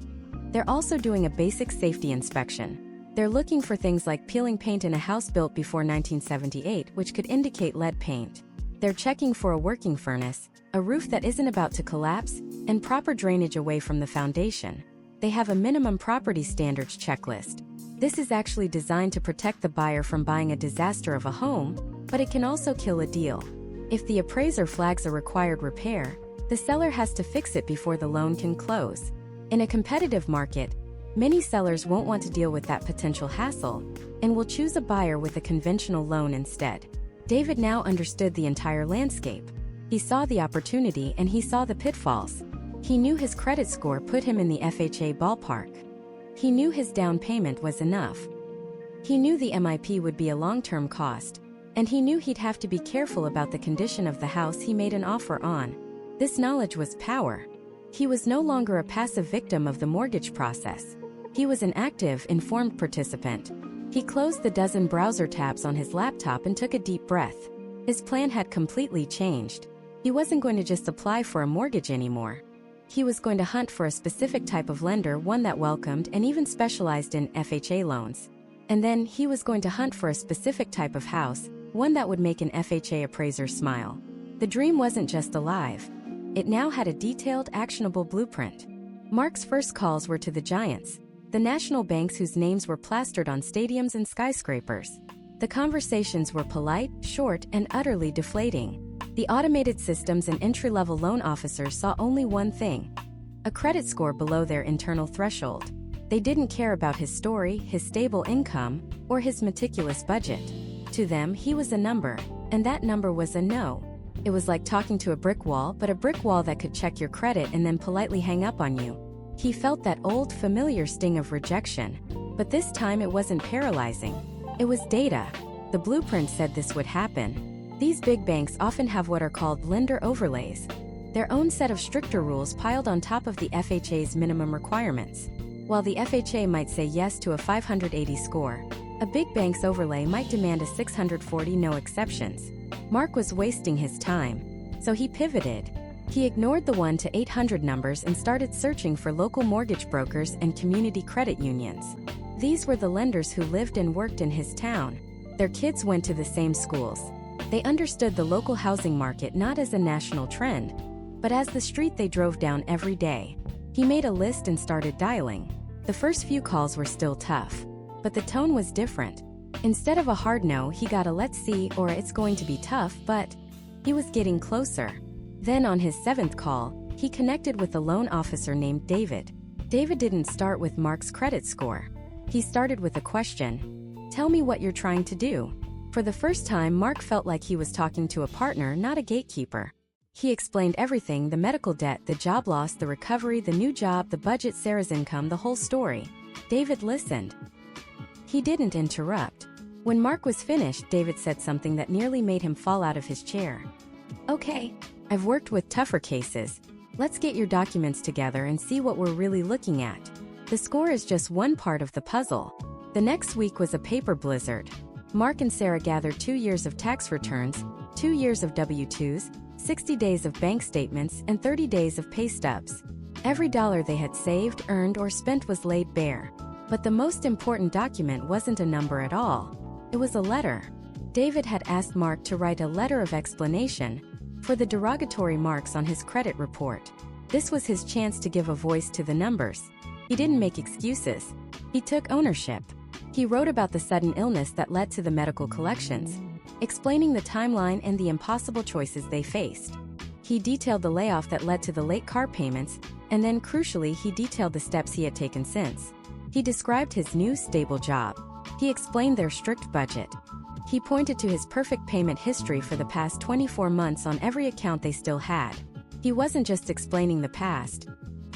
They're also doing a basic safety inspection. They're looking for things like peeling paint in a house built before 1978, which could indicate lead paint. They're checking for a working furnace, a roof that isn't about to collapse, and proper drainage away from the foundation. They have a minimum property standards checklist. This is actually designed to protect the buyer from buying a disaster of a home, but it can also kill a deal. If the appraiser flags a required repair, the seller has to fix it before the loan can close. In a competitive market, many sellers won't want to deal with that potential hassle and will choose a buyer with a conventional loan instead. David now understood the entire landscape. He saw the opportunity and he saw the pitfalls. He knew his credit score put him in the FHA ballpark. He knew his down payment was enough. He knew the MIP would be a long-term cost, and he knew he'd have to be careful about the condition of the house he made an offer on. This knowledge was power. He was no longer a passive victim of the mortgage process. He was an active, informed participant. He closed the dozen browser tabs on his laptop and took a deep breath. His plan had completely changed. He wasn't going to just apply for a mortgage anymore. He was going to hunt for a specific type of lender, one that welcomed and even specialized in FHA loans. And then he was going to hunt for a specific type of house, one that would make an FHA appraiser smile. The dream wasn't just alive. It now had a detailed, actionable blueprint. Mark's first calls were to the giants, the national banks whose names were plastered on stadiums and skyscrapers. The conversations were polite, short, and utterly deflating. The automated systems and entry-level loan officers saw only one thing: a credit score below their internal threshold. They didn't care about his story, his stable income, or his meticulous budget. To them, he was a number, and that number was a no. It was like talking to a brick wall, but a brick wall that could check your credit and then politely hang up on you. He felt that old, familiar sting of rejection, but this time it wasn't paralyzing. It was data. The blueprint said this would happen. These big banks often have what are called lender overlays, their own set of stricter rules piled on top of the FHA's minimum requirements. While the FHA might say yes to a 580 score, a big bank's overlay might demand a 640 no exceptions. Mark was wasting his time, so he pivoted. He ignored the 1 to 800 numbers and started searching for local mortgage brokers and community credit unions. These were the lenders who lived and worked in his town. Their kids went to the same schools. They understood the local housing market not as a national trend, but as the street they drove down every day. He made a list and started dialing. The first few calls were still tough, but the tone was different. Instead of a hard no, he got a let's see or it's going to be tough, but he was getting closer. Then on his 7th call, he connected with a loan officer named David. David didn't start with Mark's credit score. He started with a question: tell me what you're trying to do. For the first time, Mark felt like he was talking to a partner, not a gatekeeper. He explained everything: the medical debt, the job loss, the recovery, the new job, the budget, Sarah's income, the whole story. David listened. He didn't interrupt. When Mark was finished, David said something that nearly made him fall out of his chair. Okay, I've worked with tougher cases. Let's get your documents together and see what we're really looking at. The score is just one part of the puzzle. The next week was a paper blizzard. Mark and Sarah gathered 2 years of tax returns, 2 years of W-2s, 60 days of bank statements, and 30 days of pay stubs. Every dollar they had saved, earned, or spent was laid bare. But the most important document wasn't a number at all. It was a letter. David had asked Mark to write a letter of explanation for the derogatory marks on his credit report. This was his chance to give a voice to the numbers. He didn't make excuses. He took ownership. He wrote about the sudden illness that led to the medical collections, explaining the timeline and the impossible choices they faced. He detailed the layoff that led to the late car payments, and then crucially, he detailed the steps he had taken since. He described his new stable job. He explained their strict budget. He pointed to his perfect payment history for the past 24 months on every account they still had. He wasn't just explaining the past.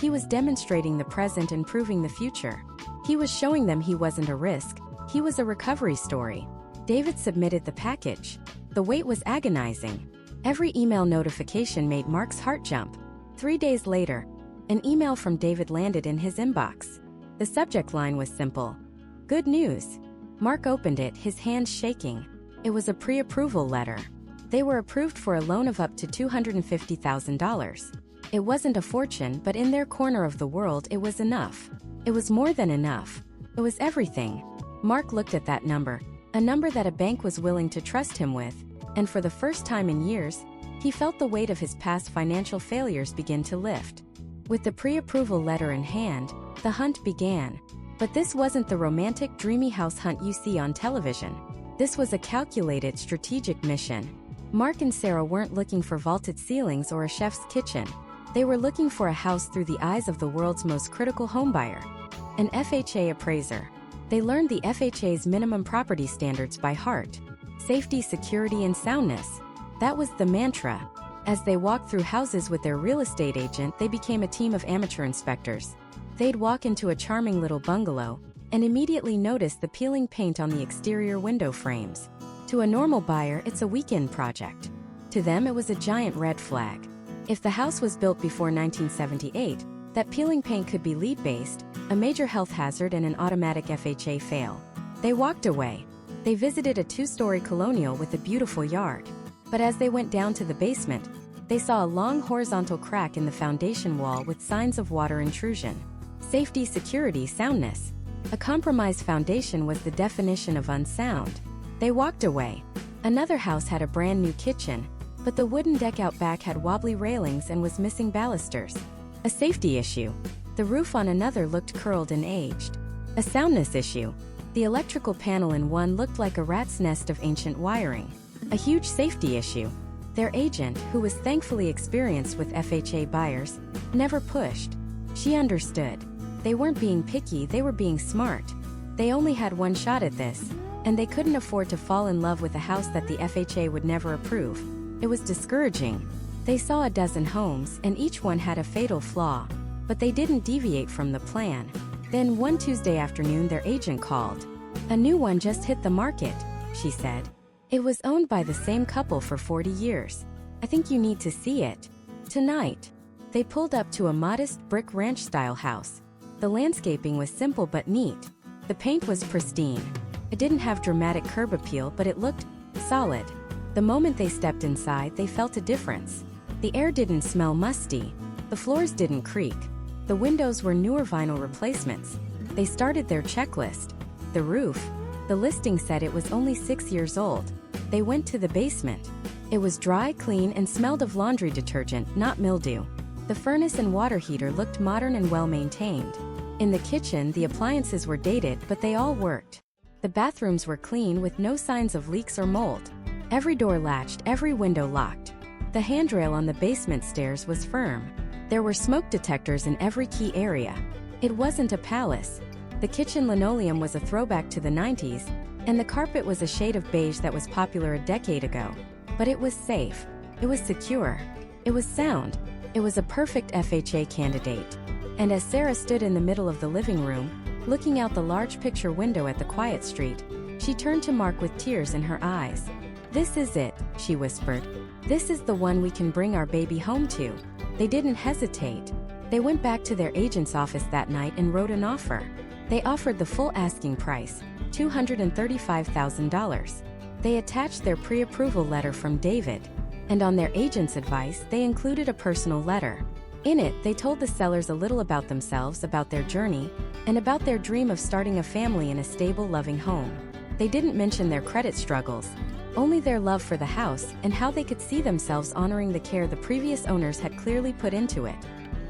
He was demonstrating the present and proving the future. He was showing them he wasn't a risk, he was a recovery story. David submitted the package. The wait was agonizing. Every email notification made Mark's heart jump. 3 days later, an email from David landed in his inbox. The subject line was simple: good news. Mark opened it, his hands shaking. It was a pre-approval letter. They were approved for a loan of up to $250,000. It wasn't a fortune, but in their corner of the world it was enough. It was more than enough. It was everything. Mark looked at that number, a number that a bank was willing to trust him with, and for the first time in years, he felt the weight of his past financial failures begin to lift. With the pre-approval letter in hand, the hunt began. But this wasn't the romantic, dreamy house hunt you see on television. This was a calculated, strategic mission. Mark and Sarah weren't looking for vaulted ceilings or a chef's kitchen. They were looking for a house through the eyes of the world's most critical homebuyer, an FHA appraiser. They learned the FHA's minimum property standards by heart. Safety, security, and soundness. That was the mantra. As they walked through houses with their real estate agent, they became a team of amateur inspectors. They'd walk into a charming little bungalow and immediately notice the peeling paint on the exterior window frames. To a normal buyer, it's a weekend project. To them, it was a giant red flag. If the house was built before 1978, that peeling paint could be lead-based, a major health hazard, and an automatic FHA fail. They walked away. They visited a two-story colonial with a beautiful yard. But as they went down to the basement, they saw a long horizontal crack in the foundation wall with signs of water intrusion. Safety, security, soundness. A compromised foundation was the definition of unsound. They walked away. Another house had a brand new kitchen, but the wooden deck out back had wobbly railings and was missing balusters. A safety issue. The roof on another looked curled and aged. A soundness issue. The electrical panel in one looked like a rat's nest of ancient wiring. A huge safety issue. Their agent, who was thankfully experienced with FHA buyers, never pushed. She understood. They weren't being picky, they were being smart. They only had one shot at this, and they couldn't afford to fall in love with a house that the FHA would never approve. It was discouraging. They saw a dozen homes, and each one had a fatal flaw, but they didn't deviate from the plan. Then one Tuesday afternoon their agent called. "A new one just hit the market," she said. "It was owned by the same couple for 40 years. I think you need to see it. Tonight." They pulled up to a modest brick ranch-style house. The landscaping was simple but neat. The paint was pristine. It didn't have dramatic curb appeal, but it looked solid. The moment they stepped inside, they felt a difference. The air didn't smell musty. The floors didn't creak. The windows were newer vinyl replacements. They started their checklist. The roof. The listing said it was only 6 years old. They went to the basement. It was dry, clean, and smelled of laundry detergent, not mildew. The furnace and water heater looked modern and well-maintained. In the kitchen, the appliances were dated, but they all worked. The bathrooms were clean with no signs of leaks or mold. Every door latched, every window locked. The handrail on the basement stairs was firm. There were smoke detectors in every key area. It wasn't a palace. The kitchen linoleum was a throwback to the 90s, and the carpet was a shade of beige that was popular a decade ago. But it was safe. It was secure. It was sound. It was a perfect FHA candidate. And as Sarah stood in the middle of the living room, looking out the large picture window at the quiet street, she turned to Mark with tears in her eyes. "This is it," she whispered. "This is the one we can bring our baby home to." They didn't hesitate. They went back to their agent's office that night and wrote an offer. They offered the full asking price, $235,000. They attached their pre-approval letter from David, and on their agent's advice, they included a personal letter. In it, they told the sellers a little about themselves, about their journey, and about their dream of starting a family in a stable, loving home. They didn't mention their credit struggles, only their love for the house and how they could see themselves honoring the care the previous owners had clearly put into it.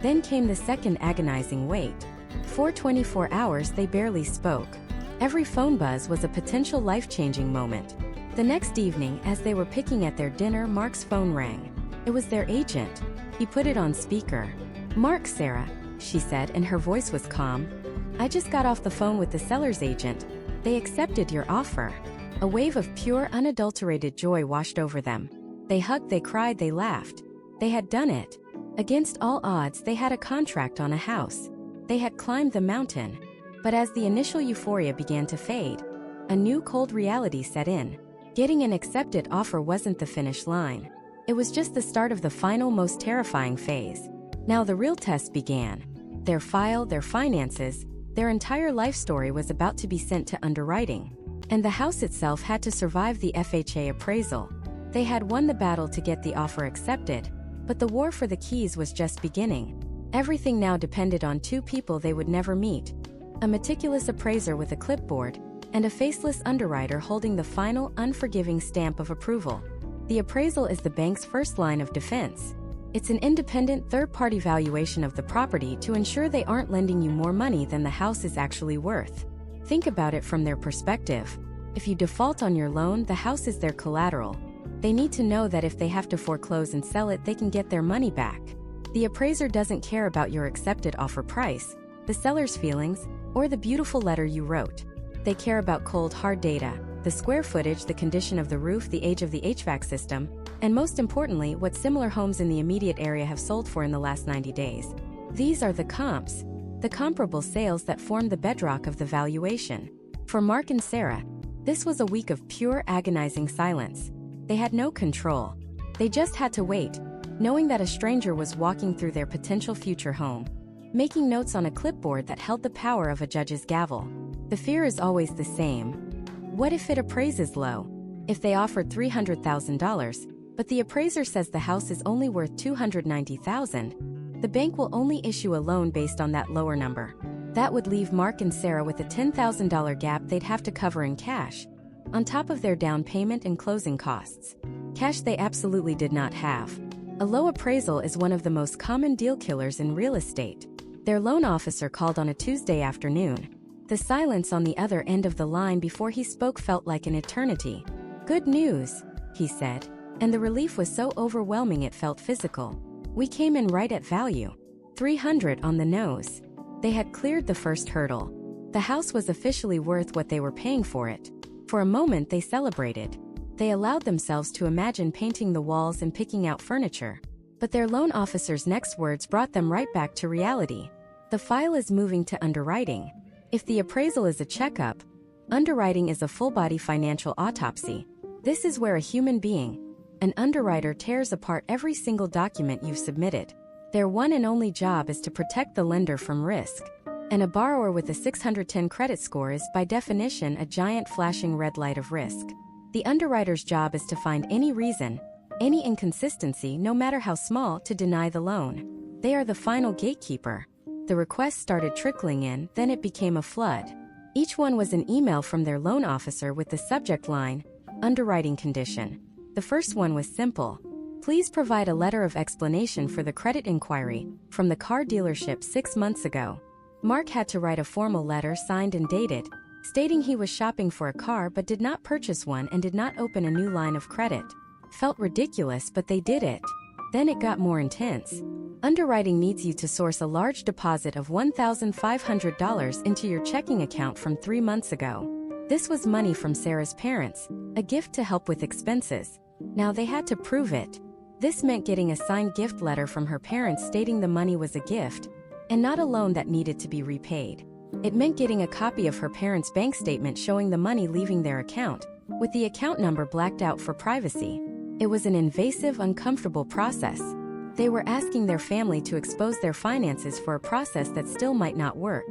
Then came the second agonizing wait. For 24 hours they barely spoke. Every phone buzz was a potential life-changing moment. The next evening, as they were picking at their dinner, Mark's phone rang. It was their agent. He put it on speaker. "Mark, Sarah," she said, and her voice was calm. "I just got off the phone with the seller's agent. They accepted your offer." A wave of pure, unadulterated joy washed over them. They hugged, they cried, they laughed. They had done it. Against all odds, they had a contract on a house. They had climbed the mountain. But as the initial euphoria began to fade, a new cold reality set in. Getting an accepted offer wasn't the finish line. It was just the start of the final, most terrifying phase. Now the real test began. Their file, their finances, their entire life story was about to be sent to underwriting. And the house itself had to survive the FHA appraisal. They had won the battle to get the offer accepted, But the war for the keys was just beginning. Everything now depended on two people they would never meet: a meticulous appraiser with a clipboard, and a faceless underwriter holding the final, unforgiving stamp of approval. The appraisal is the bank's first line of defense. It's an independent third-party valuation of the property to ensure they aren't lending you more money than the house is actually worth. Think about it from their perspective. If you default on your loan, the house is their collateral. They need to know that if they have to foreclose and sell it, they can get their money back. The appraiser doesn't care about your accepted offer price, the seller's feelings, or the beautiful letter you wrote. They care about cold, hard data: the square footage, the condition of the roof, the age of the HVAC system, and most importantly, what similar homes in the immediate area have sold for in the last 90 days. These are the comps, the comparable sales that form the bedrock of the valuation. For Mark and Sarah, this was a week of pure, agonizing silence. They had no control. They just had to wait, knowing that a stranger was walking through their potential future home, making notes on a clipboard that held the power of a judge's gavel. The fear is always the same. What if it appraises low? If they offered $300,000, but the appraiser says the house is only worth $290,000, the bank will only issue a loan based on that lower number. That would leave Mark and Sarah with a $10,000 gap they'd have to cover in cash, on top of their down payment and closing costs. Cash they absolutely did not have. A low appraisal is one of the most common deal killers in real estate. Their loan officer called on a Tuesday afternoon. The silence on the other end of the line before he spoke felt like an eternity. "Good news," he said, and the relief was so overwhelming it felt physical. "We came in right at value. 300 on the nose." They had cleared the first hurdle. The house was officially worth what they were paying for it. For a moment they celebrated. They allowed themselves to imagine painting the walls and picking out furniture. But their loan officer's next words brought them right back to reality. "The file is moving to underwriting." If the appraisal is a checkup, underwriting is a full-body financial autopsy. This is where a human being, an underwriter, tears apart every single document you've submitted. Their one and only job is to protect the lender from risk. And a borrower with a 610 credit score is, by definition, a giant flashing red light of risk. The underwriter's job is to find any reason, any inconsistency, no matter how small, to deny the loan. They are the final gatekeeper. The requests started trickling in, then it became a flood. Each one was an email from their loan officer with the subject line, "Underwriting condition." The first one was simple: "Please provide a letter of explanation for the credit inquiry from the car dealership 6 months ago." Mark had to write a formal letter signed and dated, stating he was shopping for a car but did not purchase one and did not open a new line of credit. Felt ridiculous, but they did it. Then it got more intense. Underwriting needs you to source a large deposit of $1,500 into your checking account from 3 months ago. This was money from Sarah's parents, a gift to help with expenses. Now they had to prove it. This meant getting a signed gift letter from her parents stating the money was a gift, and not a loan that needed to be repaid. It meant getting a copy of her parents' bank statement showing the money leaving their account, with the account number blacked out for privacy. It was an invasive, uncomfortable process. They were asking their family to expose their finances for a process that still might not work.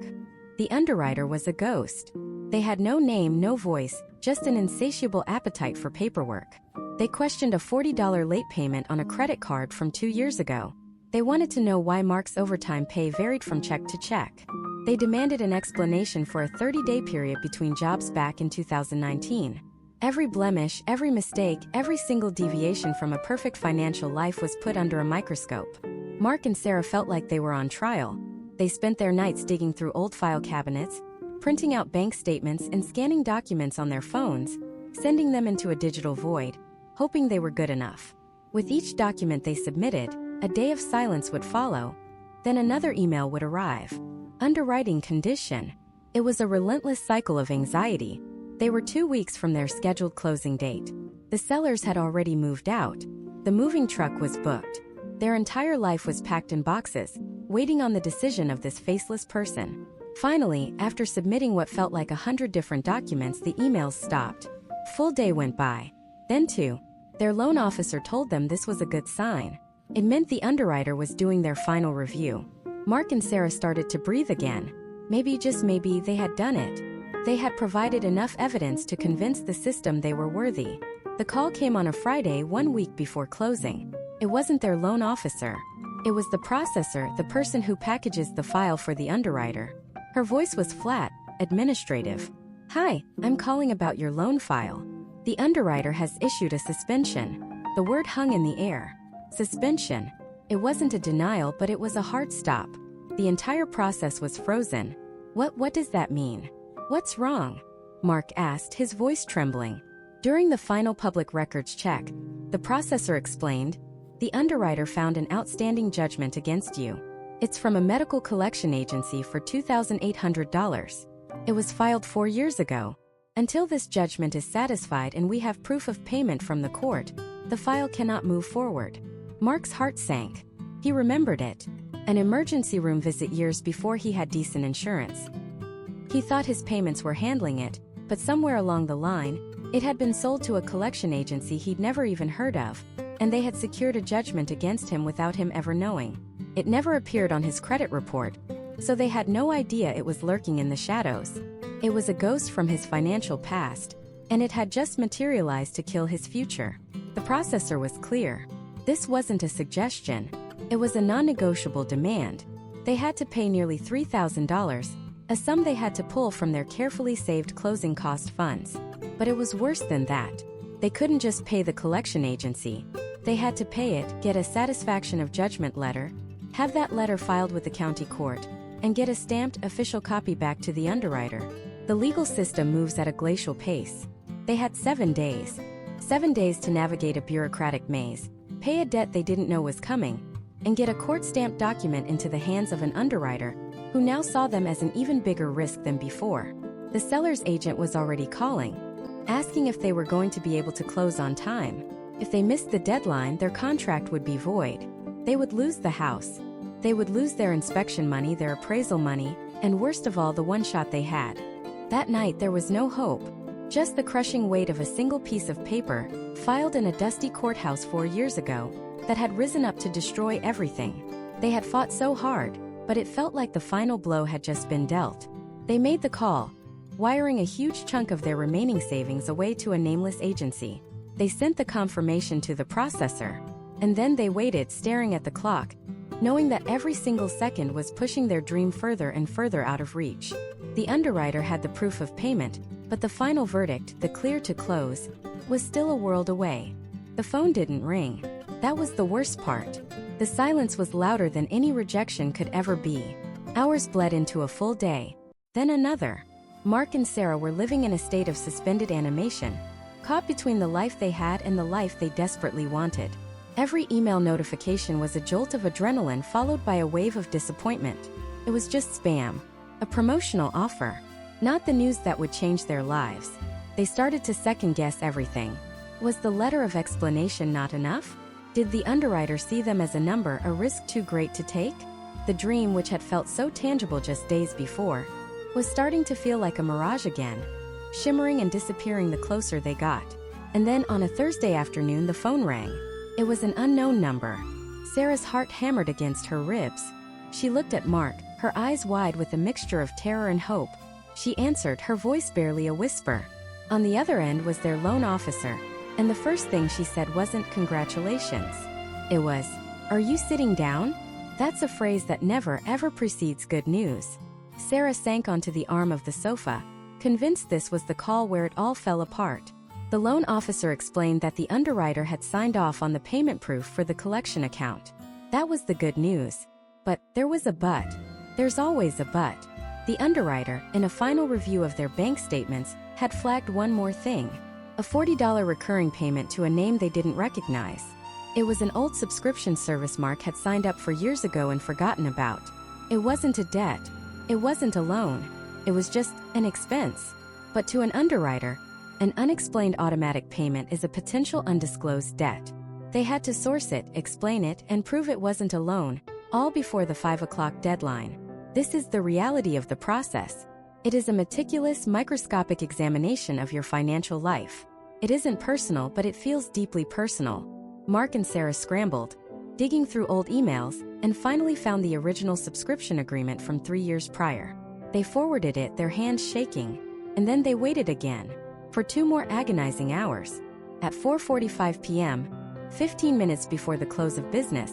The underwriter was a ghost. They had no name, no voice, just an insatiable appetite for paperwork. They questioned a $40 late payment on a credit card from 2 years ago. They wanted to know why Mark's overtime pay varied from check to check. They demanded an explanation for a 30-day period between jobs back in 2019. Every blemish, every mistake, every single deviation from a perfect financial life was put under a microscope. Mark and Sarah felt like they were on trial. They spent their nights digging through old file cabinets, printing out bank statements and scanning documents on their phones, sending them into a digital void, hoping they were good enough. With each document they submitted, a day of silence would follow. Then another email would arrive. Underwriting condition. It was a relentless cycle of anxiety. They were 2 weeks from their scheduled closing date. The sellers had already moved out. The moving truck was booked. Their entire life was packed in boxes, waiting on the decision of this faceless person. Finally, after submitting what felt like 100 different documents, the emails stopped. Full day went by. Then 2. Their loan officer told them this was a good sign. It meant the underwriter was doing their final review. Mark and Sarah started to breathe again. Maybe, just maybe, they had done it. They had provided enough evidence to convince the system they were worthy. The call came on a Friday, 1 week before closing. It wasn't their loan officer. It was the processor, the person who packages the file for the underwriter. Her voice was flat, administrative. "Hi, I'm calling about your loan file. The underwriter has issued a suspension." The word hung in the air. Suspension. It wasn't a denial, but it was a hard stop. The entire process was frozen. What does that mean? "What's wrong?" Mark asked, his voice trembling. During the final public records check, the processor explained, "The underwriter found an outstanding judgment against you. It's from a medical collection agency for $2,800. It was filed 4 years ago. Until this judgment is satisfied and we have proof of payment from the court, the file cannot move forward." Mark's heart sank. He remembered it. An emergency room visit years before he had decent insurance. He thought his payments were handling it, but somewhere along the line, it had been sold to a collection agency he'd never even heard of, and they had secured a judgment against him without him ever knowing. It never appeared on his credit report, so they had no idea it was lurking in the shadows. It was a ghost from his financial past, and it had just materialized to kill his future. The processor was clear. This wasn't a suggestion. It was a non-negotiable demand. They had to pay nearly $3,000, a sum they had to pull from their carefully saved closing cost funds. But it was worse than that. They couldn't just pay the collection agency. They had to pay it, get a satisfaction of judgment letter, have that letter filed with the county court, and get a stamped official copy back to the underwriter. The legal system moves at a glacial pace. They had 7 days. 7 days to navigate a bureaucratic maze, pay a debt they didn't know was coming, and get a court-stamped document into the hands of an underwriter who now saw them as an even bigger risk than before. The seller's agent was already calling, asking if they were going to be able to close on time. If they missed the deadline, their contract would be void. They would lose the house. They would lose their inspection money, their appraisal money, and worst of all, the one shot they had. That night there was no hope. Just the crushing weight of a single piece of paper, filed in a dusty courthouse 4 years ago, that had risen up to destroy everything. They had fought so hard, but it felt like the final blow had just been dealt. They made the call, wiring a huge chunk of their remaining savings away to a nameless agency. They sent the confirmation to the processor, and then they waited, staring at the clock, knowing that every single second was pushing their dream further and further out of reach. The underwriter had the proof of payment, but the final verdict, the clear to close, was still a world away. The phone didn't ring. That was the worst part. The silence was louder than any rejection could ever be. Hours bled into a full day. Then another. Mark and Sarah were living in a state of suspended animation, caught between the life they had and the life they desperately wanted. Every email notification was a jolt of adrenaline followed by a wave of disappointment. It was just spam. A promotional offer. Not the news that would change their lives. They started to second-guess everything. Was the letter of explanation not enough? Did the underwriter see them as a number, a risk too great to take? The dream, which had felt so tangible just days before, was starting to feel like a mirage again, shimmering and disappearing the closer they got. And then on a Thursday afternoon the phone rang. It was an unknown number. Sarah's heart hammered against her ribs. She looked at Mark, her eyes wide with a mixture of terror and hope. She answered, her voice barely a whisper. On the other end was their loan officer, and the first thing she said wasn't "congratulations." It was, "Are you sitting down?" That's a phrase that never ever precedes good news. Sarah sank onto the arm of the sofa, convinced this was the call where it all fell apart. The loan officer explained that the underwriter had signed off on the payment proof for the collection account. That was the good news. But there was a but. There's always a but. The underwriter, in a final review of their bank statements, had flagged one more thing. A $40 recurring payment to a name they didn't recognize. It was an old subscription service Mark had signed up for years ago and forgotten about. It wasn't a debt. It wasn't a loan. It was just an expense. But to an underwriter, an unexplained automatic payment is a potential undisclosed debt. They had to source it, explain it, and prove it wasn't a loan, all before the 5 o'clock deadline. This is the reality of the process. It is a meticulous, microscopic examination of your financial life. It isn't personal, but it feels deeply personal. Mark and Sarah scrambled, digging through old emails, and finally found the original subscription agreement from 3 years prior. They forwarded it, their hands shaking, and then they waited again, for 2 more agonizing hours. At 4:45 p.m., 15 minutes before the close of business,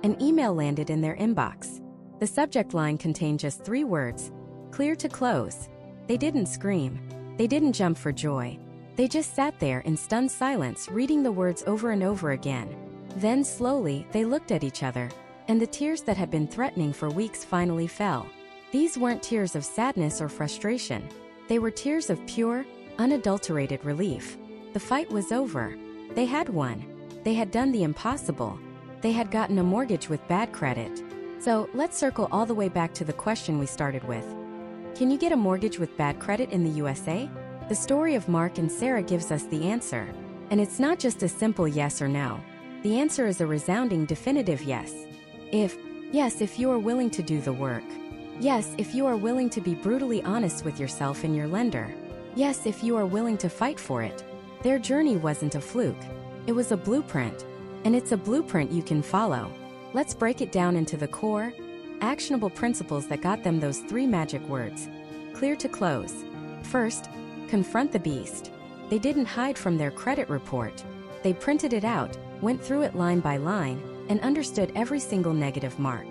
an email landed in their inbox. The subject line contained just 3 words: clear to close. They didn't scream. They didn't jump for joy. They just sat there in stunned silence, reading the words over and over again. Then slowly, they looked at each other, and the tears that had been threatening for weeks finally fell. These weren't tears of sadness or frustration. They were tears of pure, unadulterated relief. The fight was over. They had won. They had done the impossible. They had gotten a mortgage with bad credit. So, let's circle all the way back to the question we started with. Can you get a mortgage with bad credit in the USA? The story of Mark and Sarah gives us the answer. And it's not just a simple yes or no. The answer is a resounding definitive yes. Yes, if you are willing to do the work. Yes, if you are willing to be brutally honest with yourself and your lender. Yes, if you are willing to fight for it. Their journey wasn't a fluke. It was a blueprint. And it's a blueprint you can follow. Let's break it down into the core, actionable principles that got them those 3 magic words. Clear to close. First, confront the beast. They didn't hide from their credit report. They printed it out, went through it line by line, and understood every single negative mark.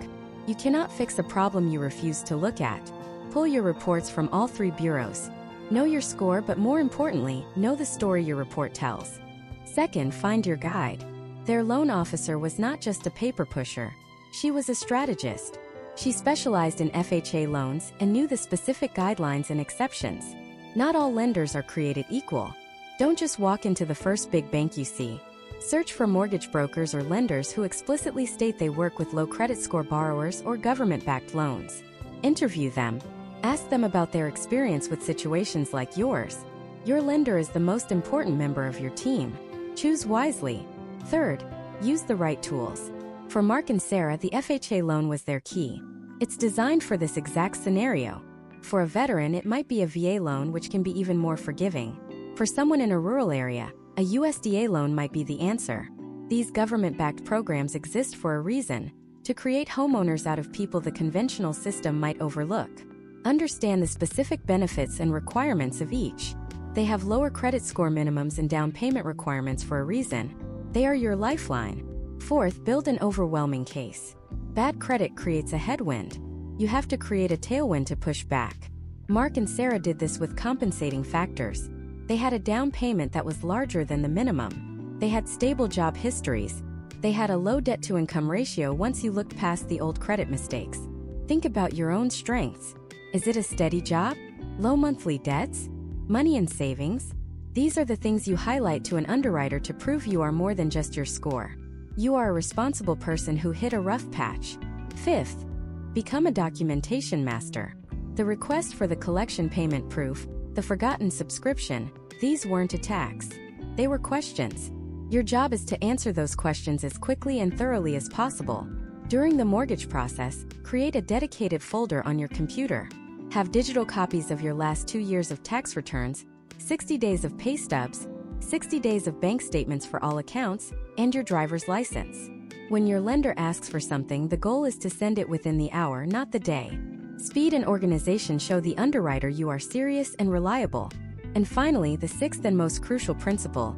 You cannot fix a problem you refuse to look at. Pull your reports from all 3 bureaus. Know your score, but more importantly, know the story your report tells. Second, find your guide. Their loan officer was not just a paper pusher. She was a strategist. She specialized in FHA loans and knew the specific guidelines and exceptions. Not all lenders are created equal. Don't just walk into the first big bank you see. Search for mortgage brokers or lenders who explicitly state they work with low credit score borrowers or government-backed loans. Interview them. Ask them about their experience with situations like yours. Your lender is the most important member of your team. Choose wisely. Third, use the right tools. For Mark and Sarah, the FHA loan was their key. It's designed for this exact scenario. For a veteran, it might be a VA loan, which can be even more forgiving. For someone in a rural area, a USDA loan might be the answer. These government-backed programs exist for a reason: to create homeowners out of people the conventional system might overlook. Understand the specific benefits and requirements of each. They have lower credit score minimums and down payment requirements for a reason. They are your lifeline. Fourth, build an overwhelming case. Bad credit creates a headwind. You have to create a tailwind to push back. Mark and Sarah did this with compensating factors. They had a down payment that was larger than the minimum. They had stable job histories. They had a low debt-to-income ratio once you looked past the old credit mistakes. Think about your own strengths. Is it a steady job? Low monthly debts? Money and savings? These are the things you highlight to an underwriter to prove you are more than just your score. You are a responsible person who hit a rough patch. Fifth, become a documentation master. The request for the collection payment proof, the forgotten subscription, these weren't attacks. They were questions. Your job is to answer those questions as quickly and thoroughly as possible. During the mortgage process, create a dedicated folder on your computer. Have digital copies of your last 2 years of tax returns, 60 days of pay stubs, 60 days of bank statements for all accounts, and your driver's license. When your lender asks for something, the goal is to send it within the hour, not the day. Speed and organization show the underwriter you are serious and reliable. And finally, the 6th and most crucial principle: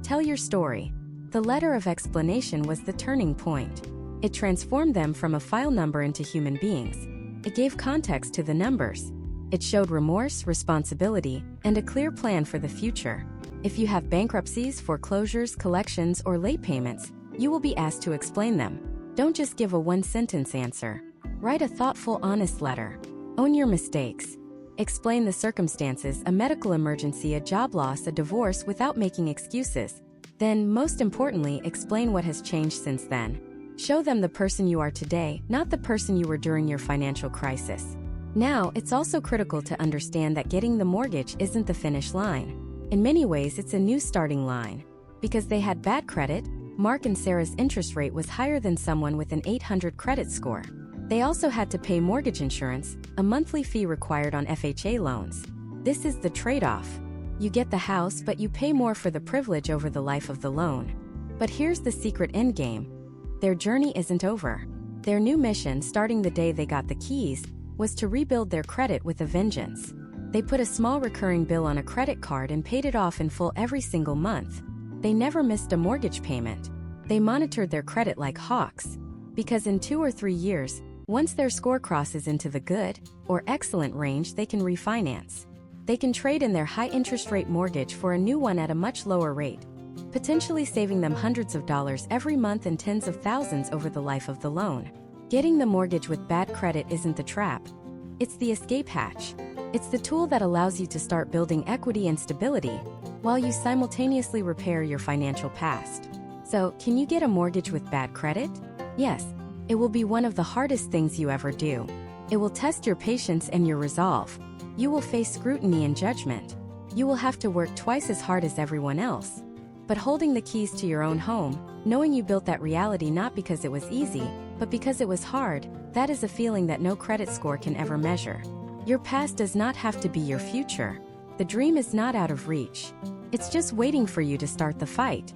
tell your story. The letter of explanation was the turning point. It transformed them from a file number into human beings. It gave context to the numbers. It showed remorse, responsibility, and a clear plan for the future. If you have bankruptcies, foreclosures, collections, or late payments, you will be asked to explain them. Don't just give a one-sentence answer. Write a thoughtful, honest letter. Own your mistakes. Explain the circumstances: a medical emergency, a job loss, a divorce, without making excuses. Then, most importantly, explain what has changed since then. Show them the person you are today, not the person you were during your financial crisis. Now, it's also critical to understand that getting the mortgage isn't the finish line. In many ways, it's a new starting line. Because they had bad credit, Mark and Sarah's interest rate was higher than someone with an 800 credit score. They also had to pay mortgage insurance, a monthly fee required on FHA loans. This is the trade-off. You get the house, but you pay more for the privilege over the life of the loan. But here's the secret endgame. Their journey isn't over. Their new mission, starting the day they got the keys, was to rebuild their credit with a vengeance. They put a small recurring bill on a credit card and paid it off in full every single month. They never missed a mortgage payment. They monitored their credit like hawks, because in 2 or 3 years, once their score crosses into the good or excellent range, they can refinance. They can trade in their high interest rate mortgage for a new one at a much lower rate, potentially saving them hundreds of dollars every month and tens of thousands over the life of the loan. Getting the mortgage with bad credit isn't the trap. It's the escape hatch. It's the tool that allows you to start building equity and stability while you simultaneously repair your financial past. So, can you get a mortgage with bad credit? Yes, it will be one of the hardest things you ever do. It will test your patience and your resolve. You will face scrutiny and judgment. You will have to work twice as hard as everyone else. But holding the keys to your own home, knowing you built that reality not because it was easy, but because it was hard, that is a feeling that no credit score can ever measure. Your past does not have to be your future. The dream is not out of reach. It's just waiting for you to start the fight.